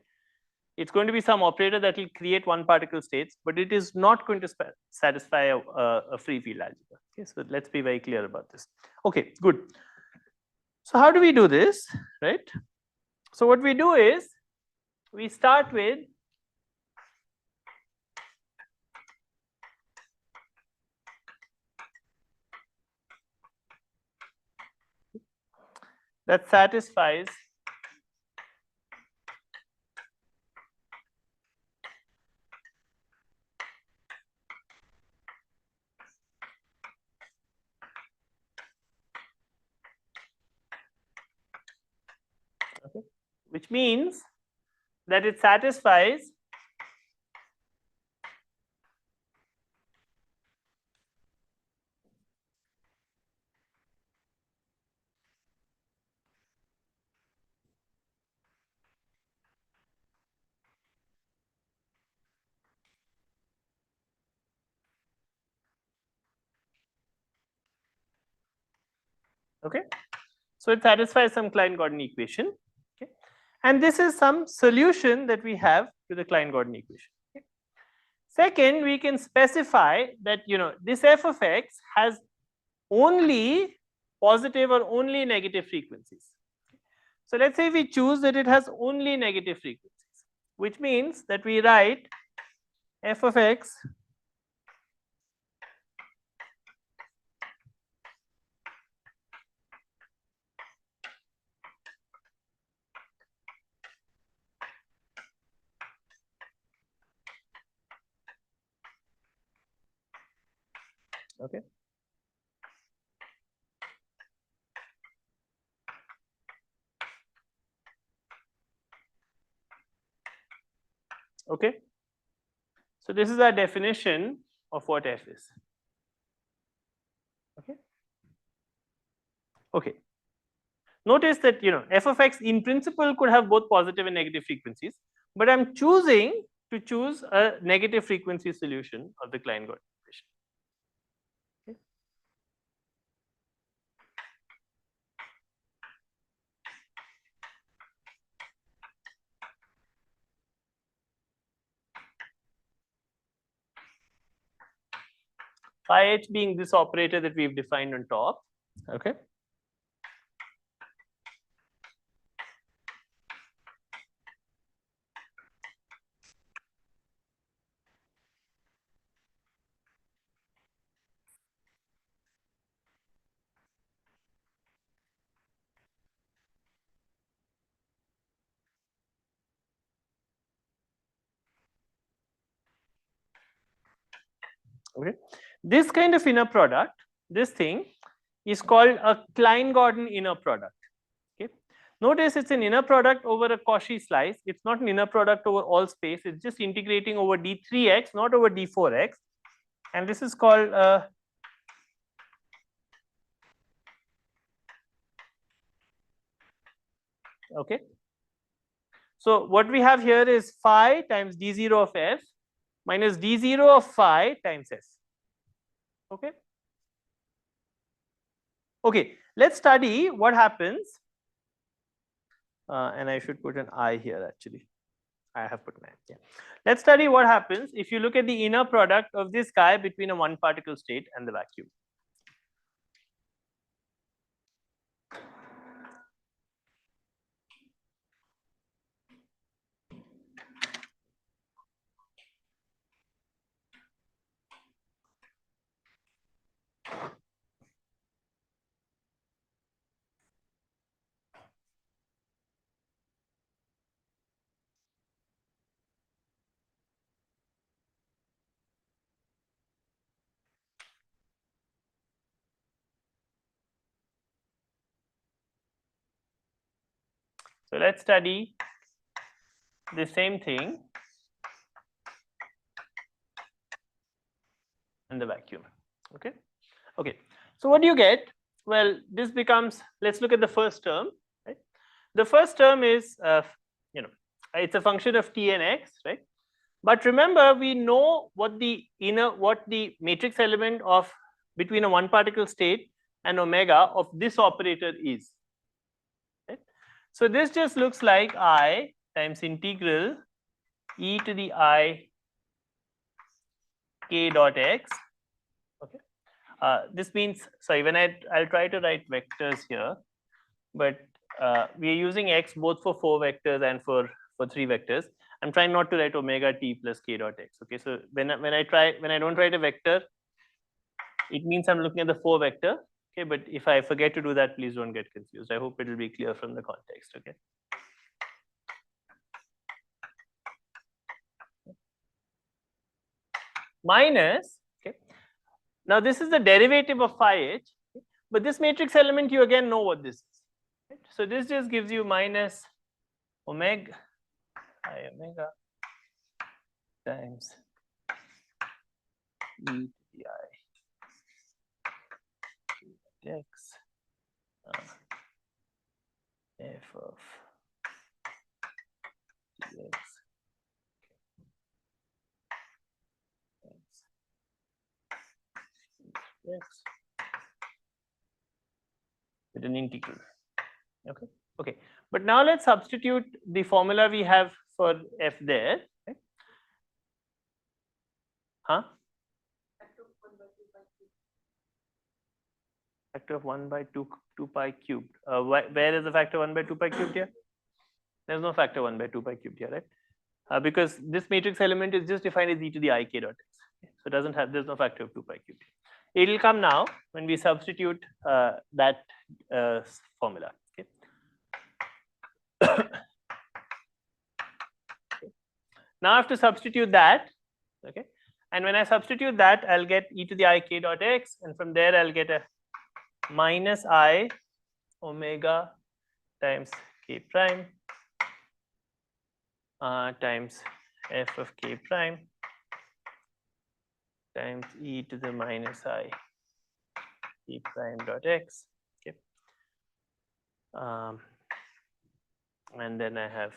It's going to be some operator that will create one particle states, but it is not going to satisfy a free field algebra. Okay. So let's be very clear about this. Okay, good. So how do we do this, right? So what we do is we start with that satisfies okay, which means that it satisfies Okay, so it satisfies some Klein-Gordon equation. Okay, and this is some solution that we have to the Klein-Gordon equation. Okay. Second, we can specify that this f of x has only positive or only negative frequencies. So let's say we choose that it has only negative frequencies, which means that we write f of x okay. Okay. So this is our definition of what f is. Okay. Okay. Notice that f of x in principle could have both positive and negative frequencies, but I'm choosing to choose a negative frequency solution of the Klein-Gordon equation. Okay. Phi h being this operator that we've defined on top. Okay. Okay. This kind of inner product, this thing is called a Klein-Gordon inner product. Okay. Notice it's an inner product over a Cauchy slice. It's not an inner product over all space. It's just integrating over d3x, not over d4x. And this is called okay. So what we have here is phi times d0 of f minus d0 of phi times s. Okay. Okay. Let's study what happens. And I should put an I here actually. I have put an I. Yeah. Let's study what happens if you look at the inner product of this guy between a one particle state and the vacuum. So let's study the same thing in the vacuum. Okay. Okay. So what do you get? Well, this becomes, let's look at the first term. Right? The first term is, it's a function of t and x, right? But remember, we know what the matrix element of between a one particle state and omega of this operator is. Right? So this just looks like I times integral e to the I k dot x. Okay. This means, sorry, when I'll try to write vectors here, but we are using x both for 4 vectors and for 3 vectors. I'm trying not to write omega t plus k dot x. Okay, so when I don't write a vector, it means I'm looking at the 4 vector. Okay, but if I forget to do that, please don't get confused. I hope it will be clear from the context. Okay. Minus. Okay. Now this is the derivative of phi h, but this matrix element you again know what this is. Right? So this just gives you minus omega I omega times e to the I x f of dx x. It an integral. Okay. Okay. But now let's substitute the formula we have for f there. Okay. Huh? Factor of 1 by 2 pi cubed. Where is the factor 1 by 2 pi cubed here? There's no factor 1 by 2 pi cubed here, right? Because this matrix element is just defined as e to the I k dot x. So it doesn't have, there's no factor of 2 pi cubed. It will come now when we substitute that formula. Okay. Now I have to substitute that. Okay. And when I substitute that, I'll get e to the I k dot x, and from there I'll get a minus I omega times k prime times f of k prime times e to the minus I k prime dot x. Okay. And then I have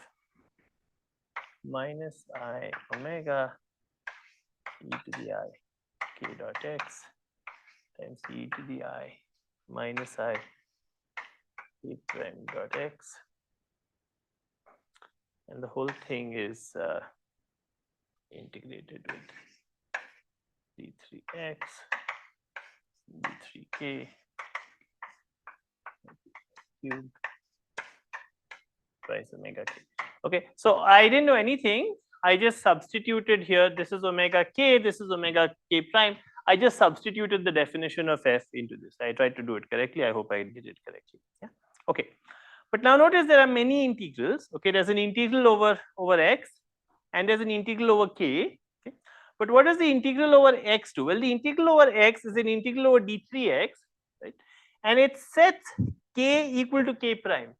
minus I omega e to the I k dot x times e to the I minus I k prime dot x, and the whole thing is integrated with d3x d3k cubed twice omega k. Okay, so I didn't know anything. I just substituted here. This is omega k, this is omega k prime. I just substituted the definition of f into this. I tried to do it correctly. I hope I did it correctly. Yeah. Okay. But now notice there are many integrals. Okay, there's an integral over x, and there's an integral over k. Okay. But what does the integral over x do? Well, the integral over x is an integral over d3x, right? And it sets k equal to k prime.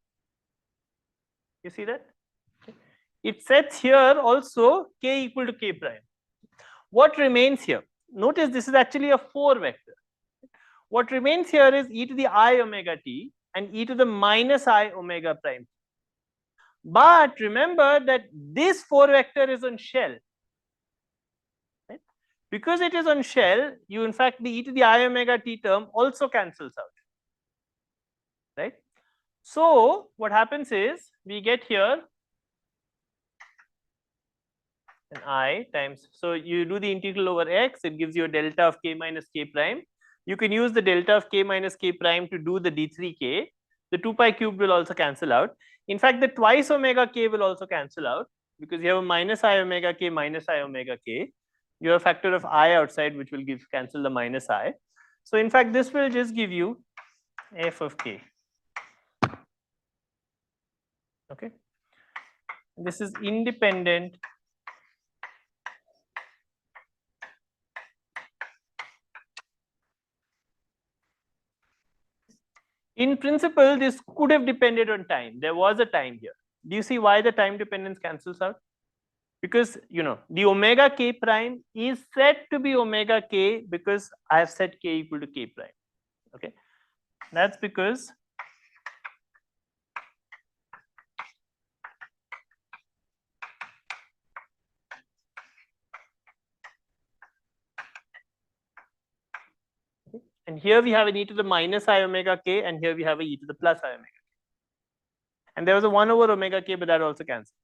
You see that? Okay. It sets here also k equal to k prime. What remains here? Notice this is actually a 4 vector. What remains here is e to the I omega t and e to the minus I omega prime. But remember that this 4 vector is on shell. Right? Because it is on shell, you in fact the e to the I omega t term also cancels out. Right? So what happens is we get here an I times, so you do the integral over x, it gives you a delta of k minus k prime. You can use the delta of k minus k prime to do the d3k. The 2 pi cubed will also cancel out. In fact, the twice omega k will also cancel out because you have a minus I omega k minus I omega k. You have a factor of I outside which will cancel the minus I. So in fact, this will just give you f of k. Okay. This is independent in principle. This could have depended on time. There was a time here. Do you see why the time dependence cancels out? Because you know the omega k prime is set to be omega k because I have set k equal to k prime. Okay, that's because and here we have an e to the minus I omega k, and here we have a e to the plus I omega k. And there was a 1 over omega k, but that also cancels.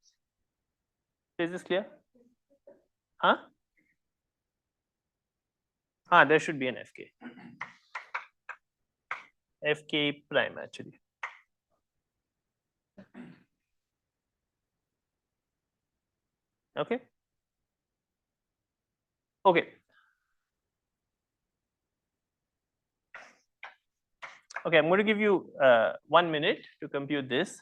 Is this clear? Huh? There should be an fk. Fk prime actually. Okay. Okay. Okay, I'm going to give you 1 minute to compute this.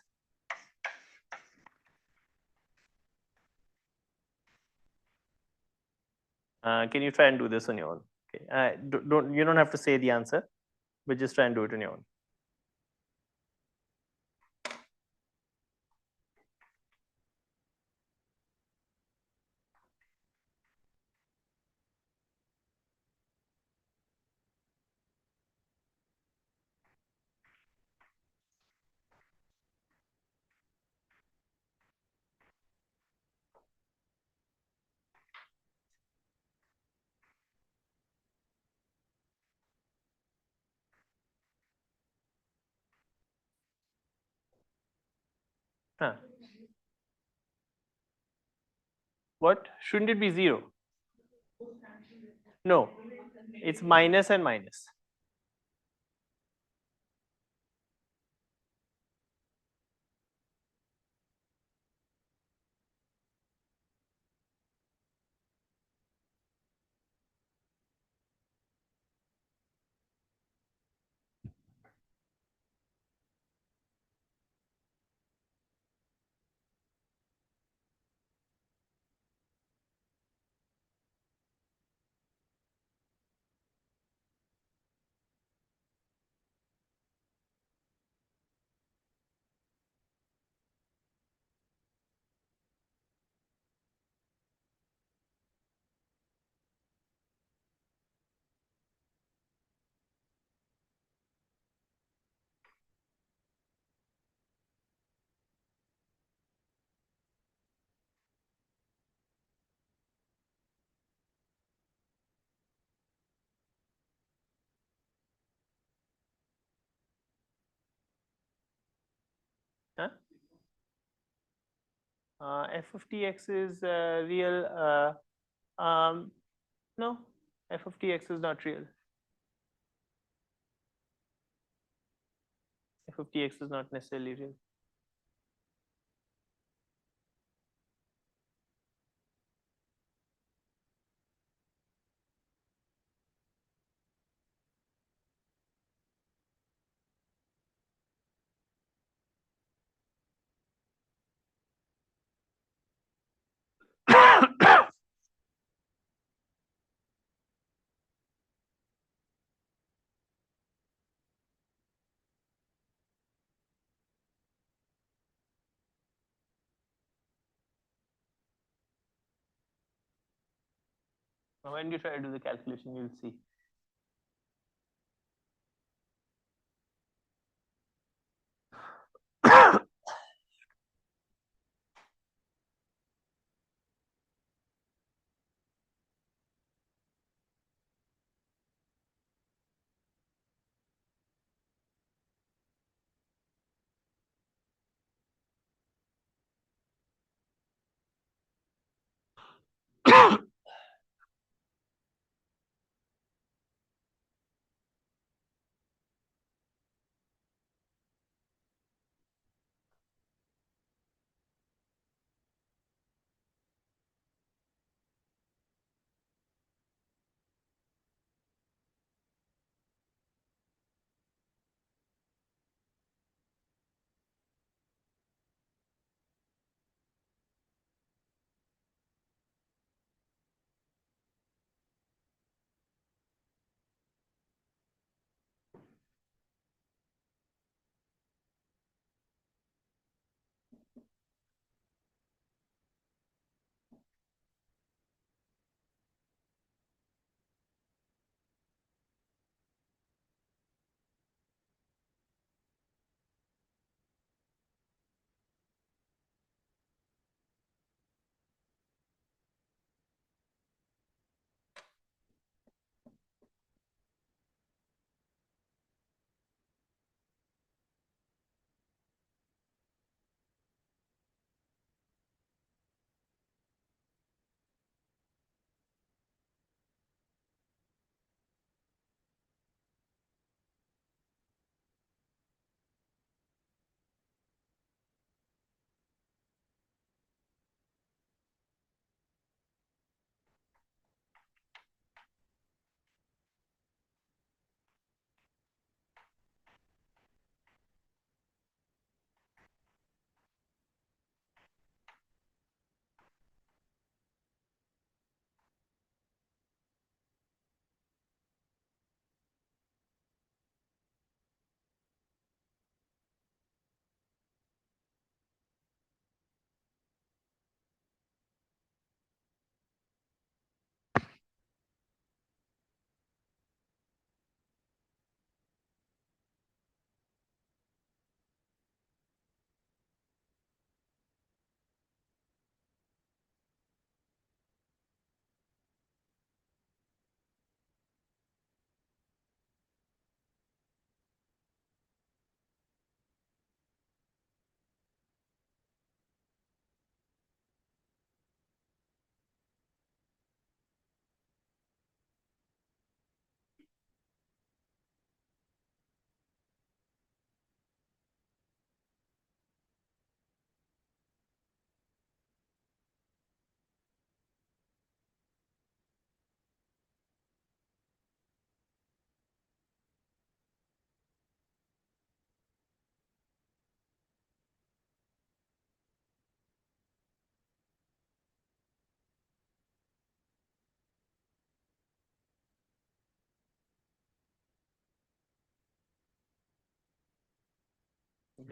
Can you try and do this on your own? Okay. You don't have to say the answer, but just try and do it on your own. Huh. What? Shouldn't it be 0? No, it's minus and minus. Huh? F of tx is real. No, f of tx is not real. F of tx is not necessarily real. When you try to do the calculation, you'll see.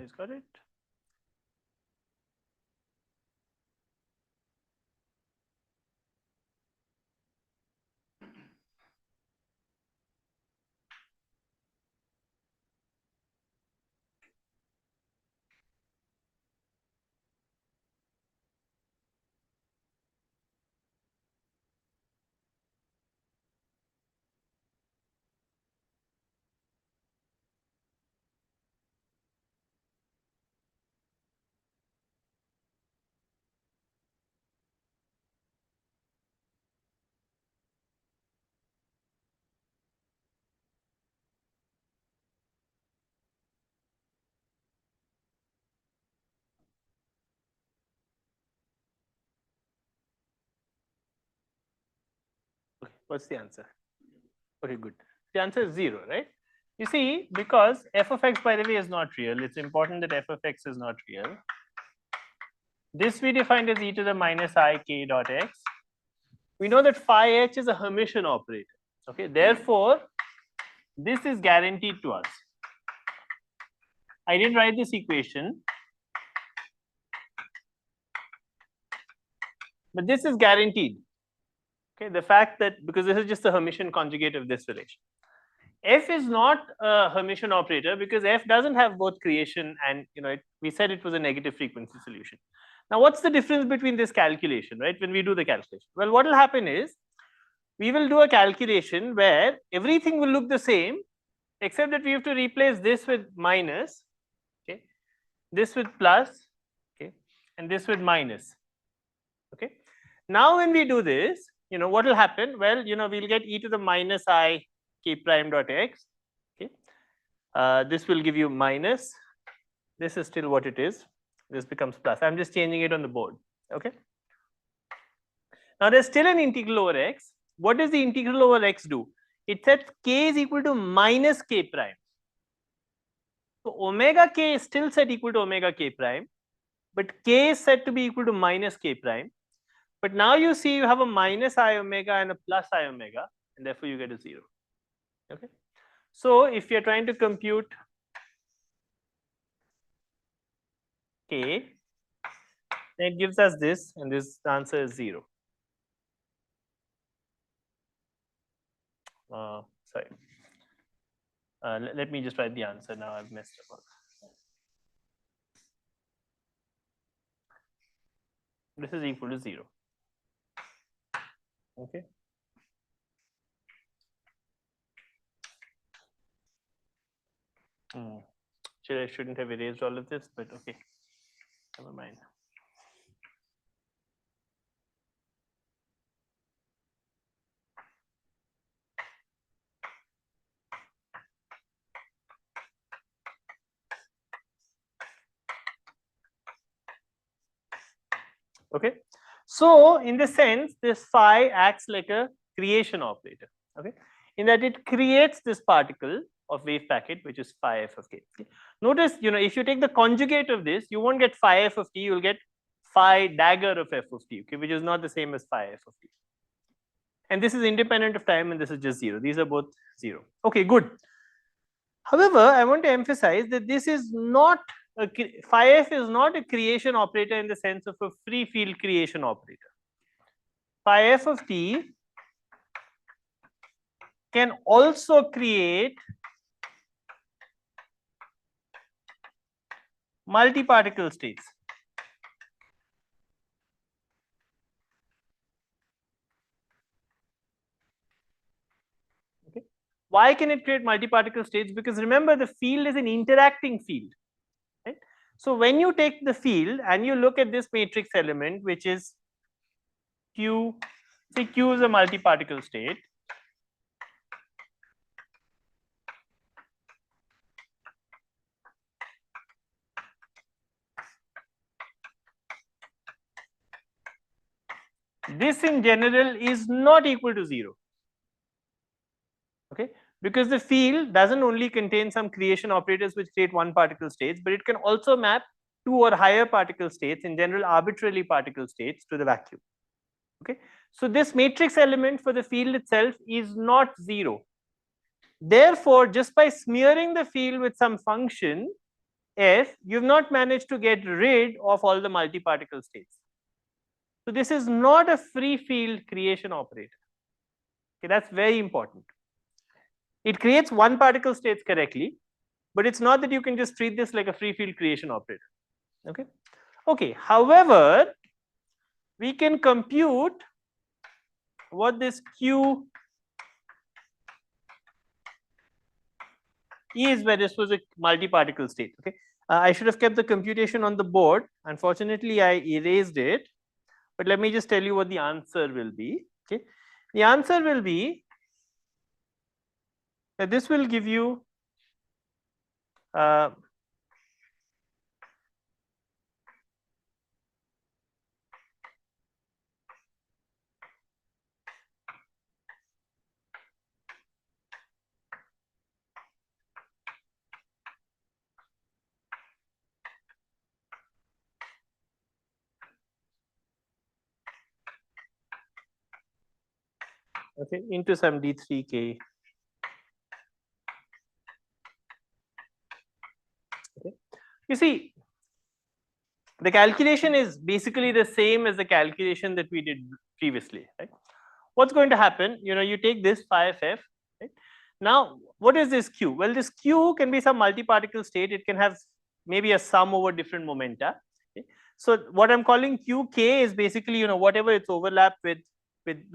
Guys got it? Okay, what's the answer? Okay, good. The answer is 0, right? You see, because f of x, by the way, is not real. It's important that f of x is not real. This we defined as e to the minus I k dot x. We know that phi h is a Hermitian operator. Okay, therefore, this is guaranteed to us. I didn't write this equation, but this is guaranteed. Okay, the fact that because this is just the Hermitian conjugate of this relation. F is not a Hermitian operator because F doesn't have both creation and we said it was a negative frequency solution. Now, what's the difference between this calculation, right? When we do the calculation, well, what will happen is we will do a calculation where everything will look the same, except that we have to replace this with minus, okay, this with plus, okay, and this with minus. Okay. Now, when we do this, what will happen? Well, we'll get e to the minus I k prime dot x. Okay, this will give you minus. This is still what it is. This becomes plus. I'm just changing it on the board. Okay. Now there's still an integral over x. What does the integral over x do? It sets k is equal to minus k prime. So omega k is still set equal to omega k prime, but k is set to be equal to minus k prime. But now you see you have a minus I omega and a plus I omega, and therefore you get a 0. Okay. So if you're trying to compute k, then it gives us this, and this answer is 0. Sorry. Let me just write the answer now. I've messed up. This is equal to 0. Okay. I shouldn't have erased all of this, but okay, never mind. Okay, so in the sense, this phi acts like a creation operator. Okay, in that it creates this particle of wave packet, which is phi f of t. Okay? Notice, if you take the conjugate of this, you won't get phi f of t. You'll get phi dagger of f of t. Okay, which is not the same as phi f of t. And this is independent of time, and this is just 0. These are both 0. Okay, good. However, I want to emphasize that this is not phi f is not a creation operator in the sense of a free field creation operator. Phi f of t can also create multi-particle states. Okay. Why can it create multi-particle states? Because remember, the field is an interacting field. Right? So when you take the field and you look at this matrix element, which is Q, say Q is a multi-particle state. This in general is not equal to 0. Okay, because the field doesn't only contain some creation operators which create one particle states, but it can also map 2 or higher particle states, in general arbitrarily particle states, to the vacuum. Okay, so this matrix element for the field itself is not 0. Therefore, just by smearing the field with some function, if you've not managed to get rid of all the multi-particle states. So this is not a free field creation operator. Okay, that's very important. It creates one particle states correctly, but it's not that you can just treat this like a free field creation operator. Okay. Okay. However, we can compute what this Q is, where this was a multi-particle state. Okay. I should have kept the computation on the board. Unfortunately, I erased it. But let me just tell you what the answer will be. Okay. The answer will be that this will give you okay, into some D3K. Okay. You see, the calculation is basically the same as the calculation that we did previously, right? What's going to happen? You know, you take this phi of f, right? Now, what is this Q? Well, this Q can be some multi-particle state. It can have maybe a sum over different momenta. Okay? So what I'm calling QK is basically, you know, whatever its overlap with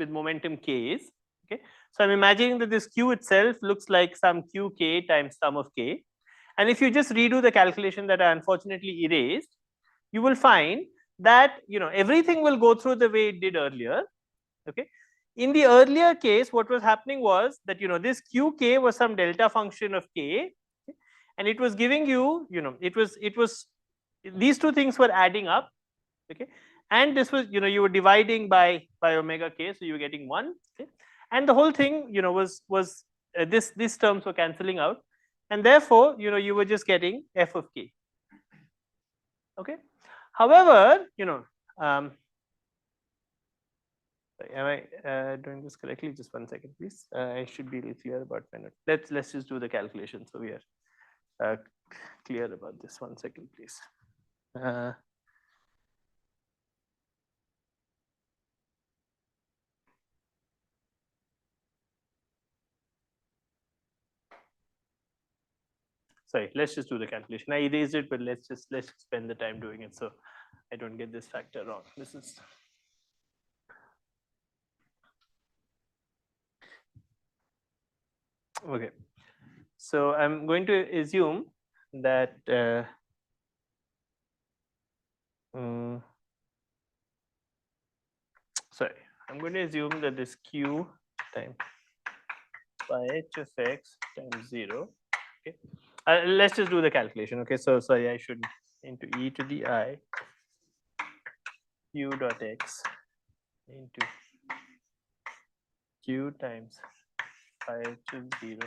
momentum K is. Okay. So I'm imagining that this Q itself looks like some QK times sum of K. And if you just redo the calculation that I unfortunately erased, you will find that, you know, everything will go through the way it did earlier. Okay. In the earlier case, what was happening was that, you know, this QK was some delta function of K, and it was giving you, you know, it was these two things were adding up. Okay. And this was, you know, you were dividing by omega K, so you were getting 1. Okay. And the whole thing, you know, was these terms were cancelling out, and therefore, you know, you were just getting f of K. Okay. However, you know, am I doing this correctly? Just 1 second, please. I should be really clear about when. Let's just do the calculation so we are clear about this. 1 second, please. Sorry, let's just do the calculation. I erased it, but let's just spend the time doing it so I don't get this factor wrong. This is okay. So I'm going to assume that sorry, I'm going to assume that this Q times by h of x times 0. Okay. Let's just do the calculation. Okay. So sorry, I should into e to the I q dot x into q times phi h of 0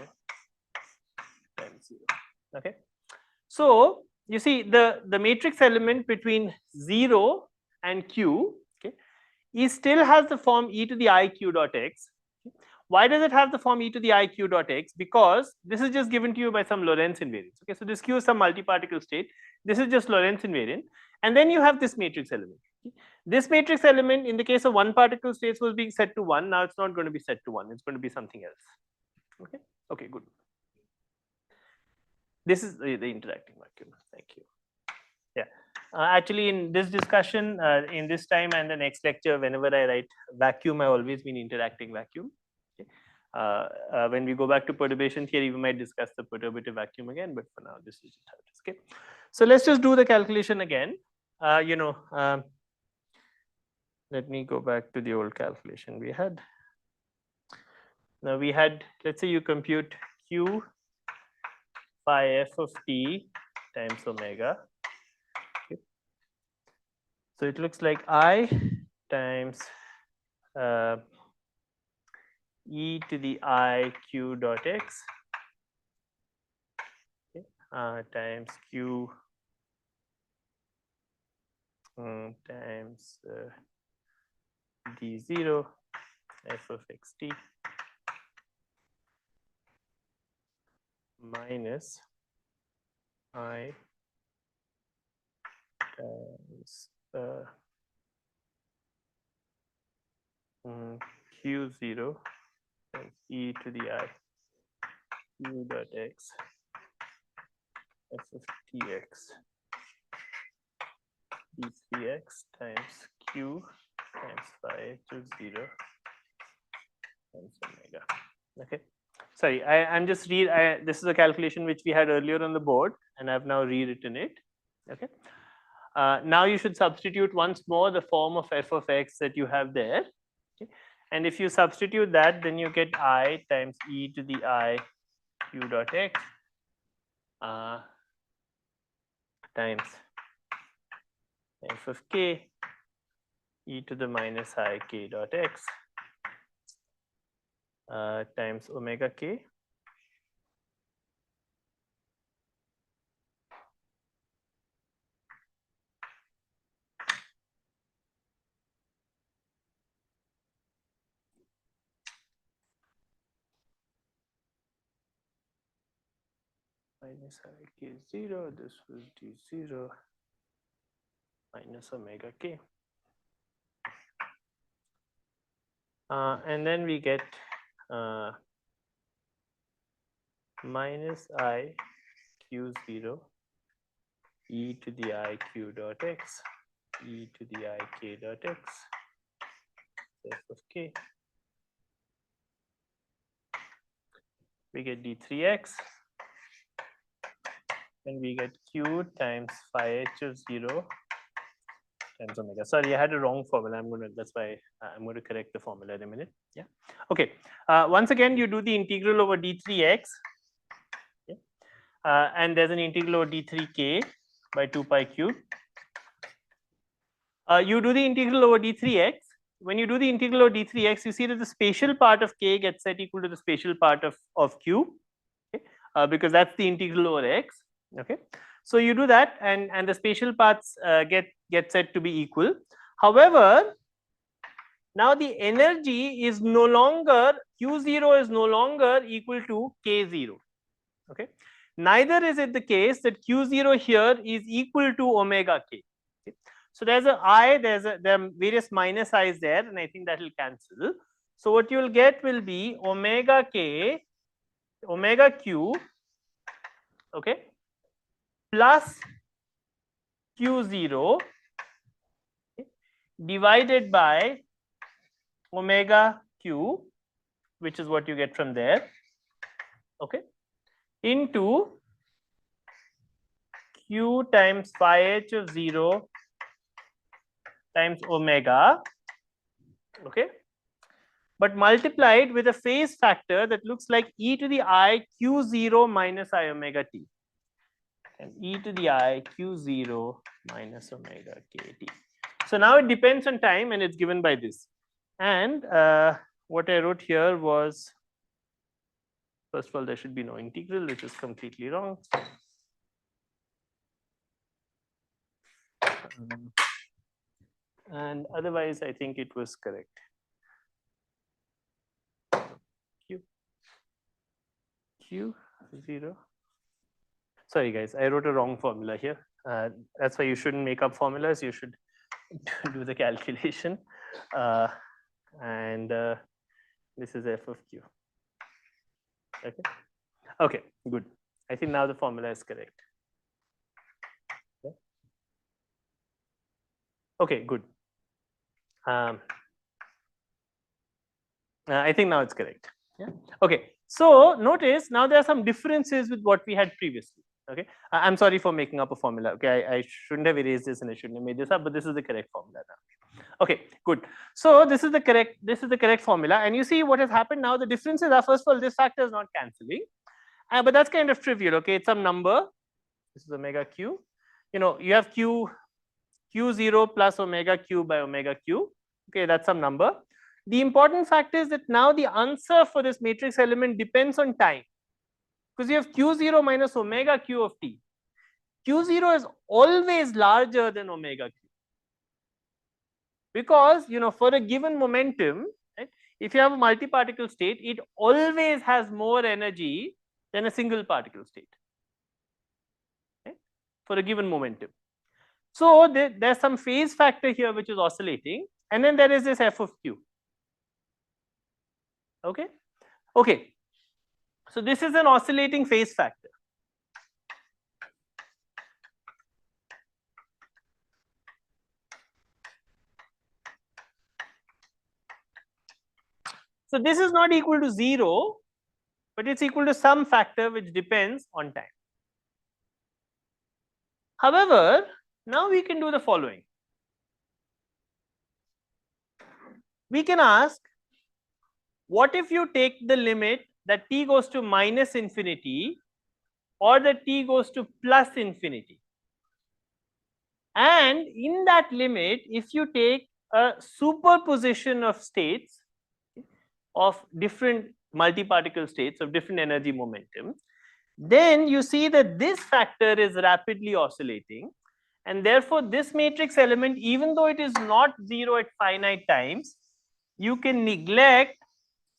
times 0. Okay. So you see the matrix element between 0 and q, okay, it still has the form e to the I q dot x. Why does it have the form e to the I q dot x? Because this is just given to you by some Lorentz invariance. Okay, so this q is some multi-particle state. This is just Lorentz invariant, and then you have this matrix element. Okay? This matrix element, in the case of one particle states, was being set to 1. Now it's not going to be set to 1. It's going to be something else. Okay. Okay. Good. This is the interacting vacuum. Thank you. Yeah. Actually, in this discussion, in this time and the next lecture, whenever I write vacuum, I always mean interacting vacuum. Okay. When we go back to perturbation theory, we might discuss the perturbative vacuum again, but for now, this is just how it is. Okay. So let's just do the calculation again. You know, let me go back to the old calculation we had. Now we had, let's say you compute Q phi f of t times omega. Okay. So it looks like I times e to the I q dot x, okay, times q times d0 f of xt minus I times q0 times e to the I q dot x f of tx d3x times q times phi to 0 times omega. Okay. Sorry, I'm just this is a calculation which we had earlier on the board, and I've now rewritten it. Okay. Now you should substitute once more the form of f of x that you have there. Okay. And if you substitute that, then you get I times e to the I q dot x times f of k e to the minus I k dot x times omega k minus I k 0, this was d0 minus omega k. And then we get minus I q0 e to the I q dot x e to the I k dot x f of k. We get d3x, and we get q times phi h of 0 times omega. Sorry, I had a wrong formula. That's why I'm going to correct the formula in a minute. Yeah. Okay. Once again, you do the integral over d3x, yeah? And there's an integral over d3k by 2 pi q. You do the integral over d3x. When you do the integral over d3x, you see that the spatial part of k gets set equal to the spatial part of q, okay? Because that's the integral over x. Okay. So you do that, and the spatial parts get set to be equal. However, now the energy is no longer, q0 is no longer equal to k0. Okay. Neither is it the case that q0 here is equal to omega k. Okay. So there's a I, there are various minus i's there, and I think that will cancel. So what you will get will be omega k, omega q, okay, plus q0 divided by omega q, which is what you get from there, okay, into q times phi h of 0 times omega, okay, but multiplied with a phase factor that looks like e to the I q0 minus I omega t, and e to the I q0 minus omega kt. So now it depends on time, and it's given by this. And what I wrote here was, first of all, there should be no integral, which is completely wrong. And otherwise, I think it was correct. Q0. Sorry, guys, I wrote a wrong formula here. That's why you shouldn't make up formulas. You should do the calculation. And this is f of q. Okay. Okay, good. I think now the formula is correct. Yeah. Okay, good. I think now it's correct. Yeah. Okay. So notice now there are some differences with what we had previously. Okay. I'm sorry for making up a formula. Okay. I shouldn't have erased this and I shouldn't have made this up, but this is the correct formula now. Okay, good. So this is the correct formula, and you see what has happened now. The differences are, first of all, this factor is not cancelling, but that's kind of trivial. Okay, it's some number. This is omega q. You know, you have q0 plus omega q by omega q. Okay, that's some number. The important fact is that now the answer for this matrix element depends on time, because you have q0 minus omega q of t. q0 is always larger than omega q, because for a given momentum, right, if you have a multi-particle state, it always has more energy than a single particle state, right, for a given momentum. So there's some phase factor here which is oscillating, and then there is this f of q. Okay. Okay. So this is an oscillating phase factor. So this is not equal to 0, but it's equal to some factor which depends on time. However, now we can do the following. We can ask, what if you take the limit that t goes to minus infinity or that t goes to plus infinity? And in that limit, if you take a superposition of states of different multi-particle states of different energy momentum, then you see that this factor is rapidly oscillating, and therefore this matrix element, even though it is not 0 at finite times, you can neglect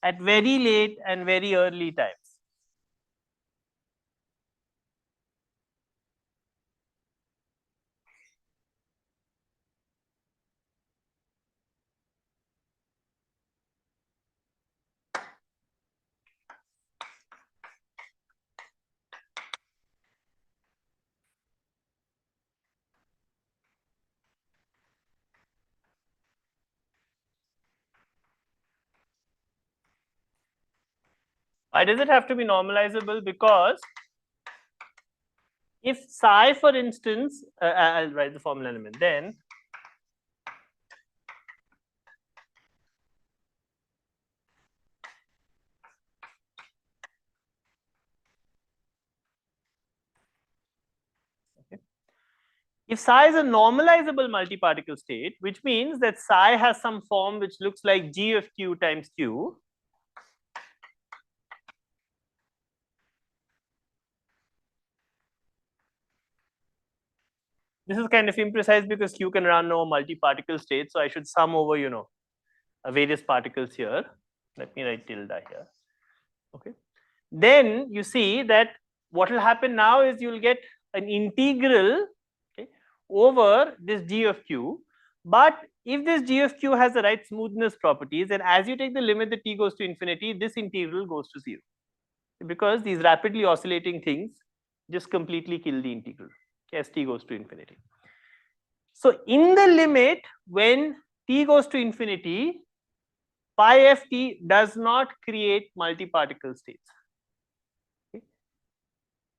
at very late and very early times. Why does it have to be normalizable? Because if psi, for instance, I'll write the formula element then. If psi is a normalizable multi-particle state, which means that psi has some form which looks like g of q times q, this is kind of imprecise because q can run over multi-particle states, so I should sum over, various particles here. Let me write tilde here. Okay. Then you see that what will happen now is you'll get an integral, okay, over this g of q. But if this g of q has the right smoothness properties, then as you take the limit that t goes to infinity, this integral goes to 0. Because these rapidly oscillating things just completely kill the integral. Okay, as t goes to infinity. So in the limit, when t goes to infinity, pi f t does not create multi-particle states. Okay.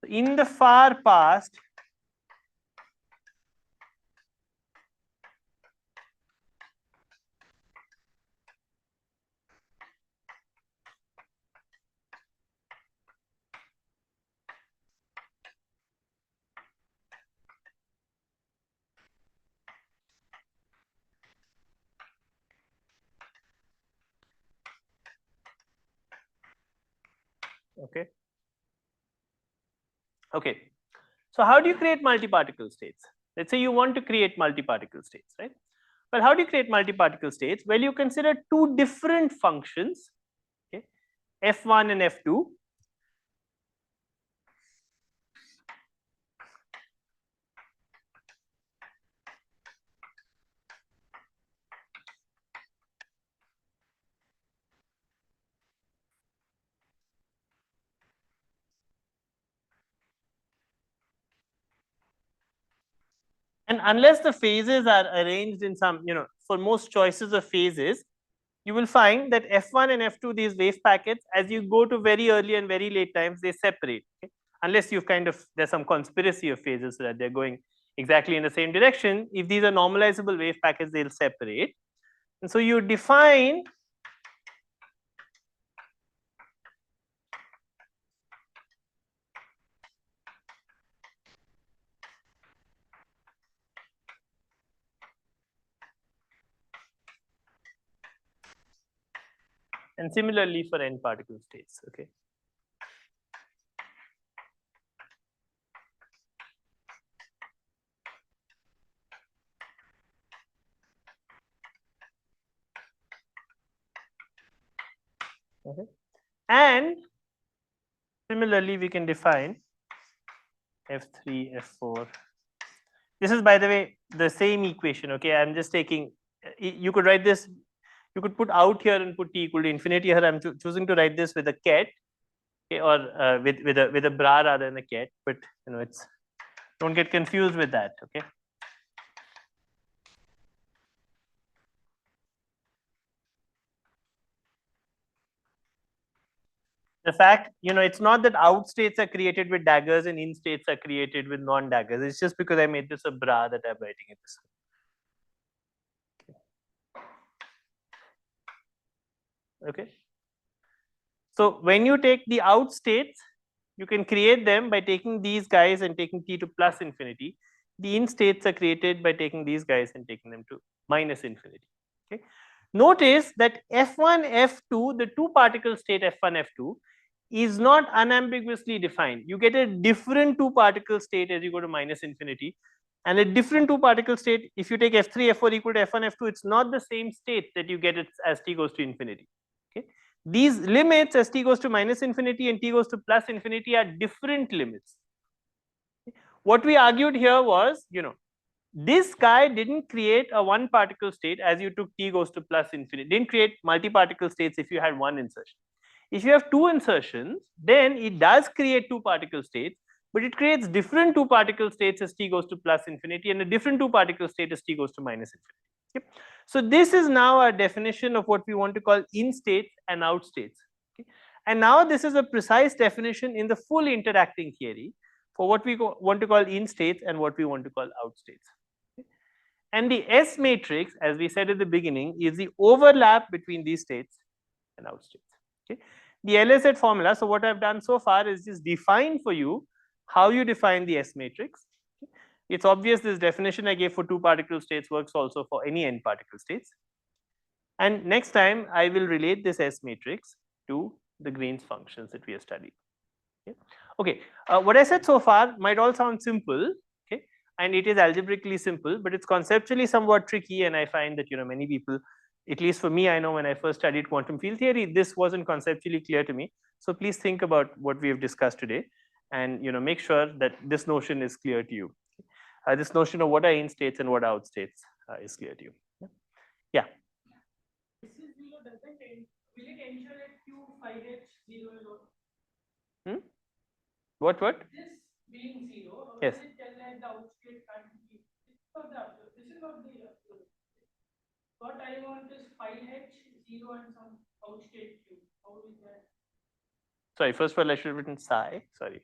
In the far past, okay. Okay. So how do you create multi-particle states? Let's say you want to create multi-particle states, right? Well, how do you create multi-particle states? Well, you consider two different functions, okay, f1 and f2. And unless the phases are arranged in some, for most choices of phases, you will find that f1 and f2, these wave packets, as you go to very early and very late times, they separate. Okay? Unless you've there's some conspiracy of phases so that they're going exactly in the same direction. If these are normalizable wave packets, they'll separate. And so you define and similarly for n particle states. Okay. Okay. And similarly, we can define f3, f4, This is, by the way, the same equation. Okay, I'm just taking. You could write this. You could put out here and put t equal to infinity here. I'm choosing to write this with a ket, okay, or with a bra rather than a ket. But it's, don't get confused with that. Okay. The fact, it's not that out states are created with daggers and in states are created with non-daggers. It's just because I made this a bra that I'm writing it this way. Okay. So when you take the out states, you can create them by taking these guys and taking t to plus infinity. The in states are created by taking these guys and taking them to minus infinity. Okay. Notice that F1, F2, the two particle state F1, F2 is not unambiguously defined. You get a different two particle state as you go to minus infinity, and a different two particle state if you take F3, F4 equal to F1, F2. It's not the same state that you get it as t goes to infinity. Okay. These limits as t goes to minus infinity and t goes to plus infinity are different limits. What we argued here was, this guy didn't create a one particle state as you took t goes to plus infinity. Didn't create multi-particle states if you had one insertion. If you have two insertions, then it does create two particle states, but it creates different two particle states as t goes to plus infinity and a different two particle state as t goes to minus infinity. Okay. So this is now our definition of what we want to call in states and out states. Okay. And now this is a precise definition in the full interacting theory for what we want to call in states and what we want to call out states. Okay. And the S matrix, as we said at the beginning, is the overlap between these states and out states. Okay. The LSZ formula, so what I've done so far is just define for you how you define the S matrix. It's obvious this definition I gave for two particle states works also for any n particle states. And next time I will relate this S matrix to the Green's functions that we have studied. Okay, what I said so far might all sound simple, okay, and it is algebraically simple, but it's conceptually somewhat tricky, and I find that many people, at least for me, I know when I first studied quantum field theory, this wasn't conceptually clear to me. So please think about what we have discussed today, and make sure that this notion is clear to you. This notion of what are in states and what are out states is clear to you. Yeah. This is 0 doesn't end. Will it ensure that Q phi h 0 is Hmm? What? This being 0, yes. Will it tell that the out state can't be? This is not the what I want is phi h 0 and some out state Q. How is that? Sorry, first of all, I should have written psi. Sorry.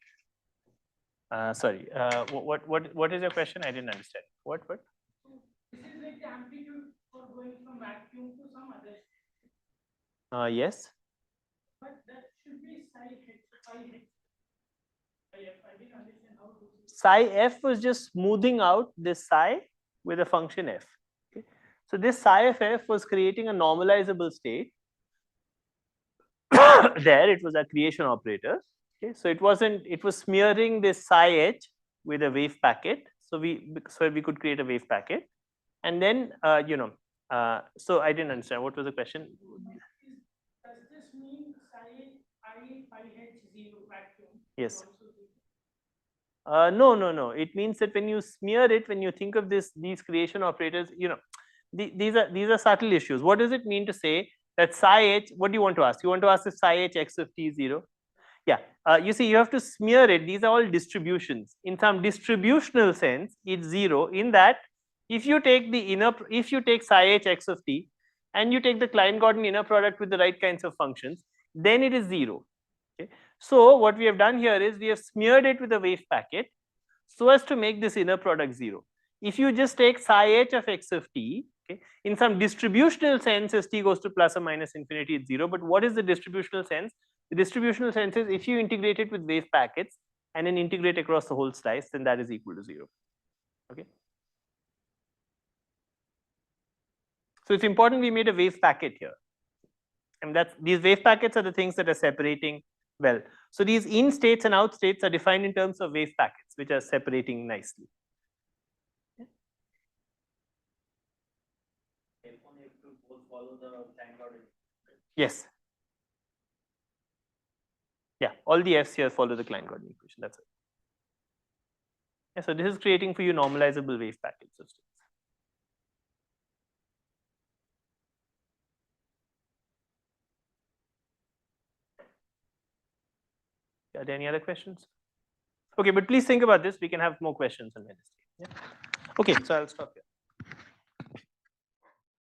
What is your question? I didn't understand. What? So this is like the amplitude for going from vacuum to some other state. Yes. But that should be psi h. I didn't understand how to. Psi f was just smoothing out this psi with a function f. Okay. So this psi of f was creating a normalizable state. There it was a creation operator. Okay. So it was smearing this psi h with a wave packet. So we could create a wave packet. And then so I didn't understand. What was the question? Does this mean psi phi h 0 vacuum? Yes. No. It means that when you smear it, when you think of these creation operators, these are subtle issues. What does it mean to say that psi h? What do you want to ask? You want to ask if psi h x of t is 0? Yeah. You see, you have to smear it. These are all distributions. In some distributional sense, it's 0. In that, if you take psi h x of t, and you take the Klein-Gordon inner product with the right kinds of functions, then it is 0. Okay. So what we have done here is we have smeared it with a wave packet so as to make this inner product 0. If you just take psi h of x of t, okay, in some distributional sense, as t goes to plus or minus infinity, it's 0. But what is the distributional sense? The distributional sense is if you integrate it with wave packets and then integrate across the whole slice, then that is equal to 0. Okay. So it's important we made a wave packet here. And these wave packets are the things that are separating well. So these in states and out states are defined in terms of wave packets, which are separating nicely. Yes. Yeah, all the f's here follow the Klein-Gordon equation. That's it. Yeah, so this is creating for you normalizable wave packet systems. Are there any other questions? Okay, but please think about this. We can have more questions on Wednesday. Yeah. Okay, so I'll stop here.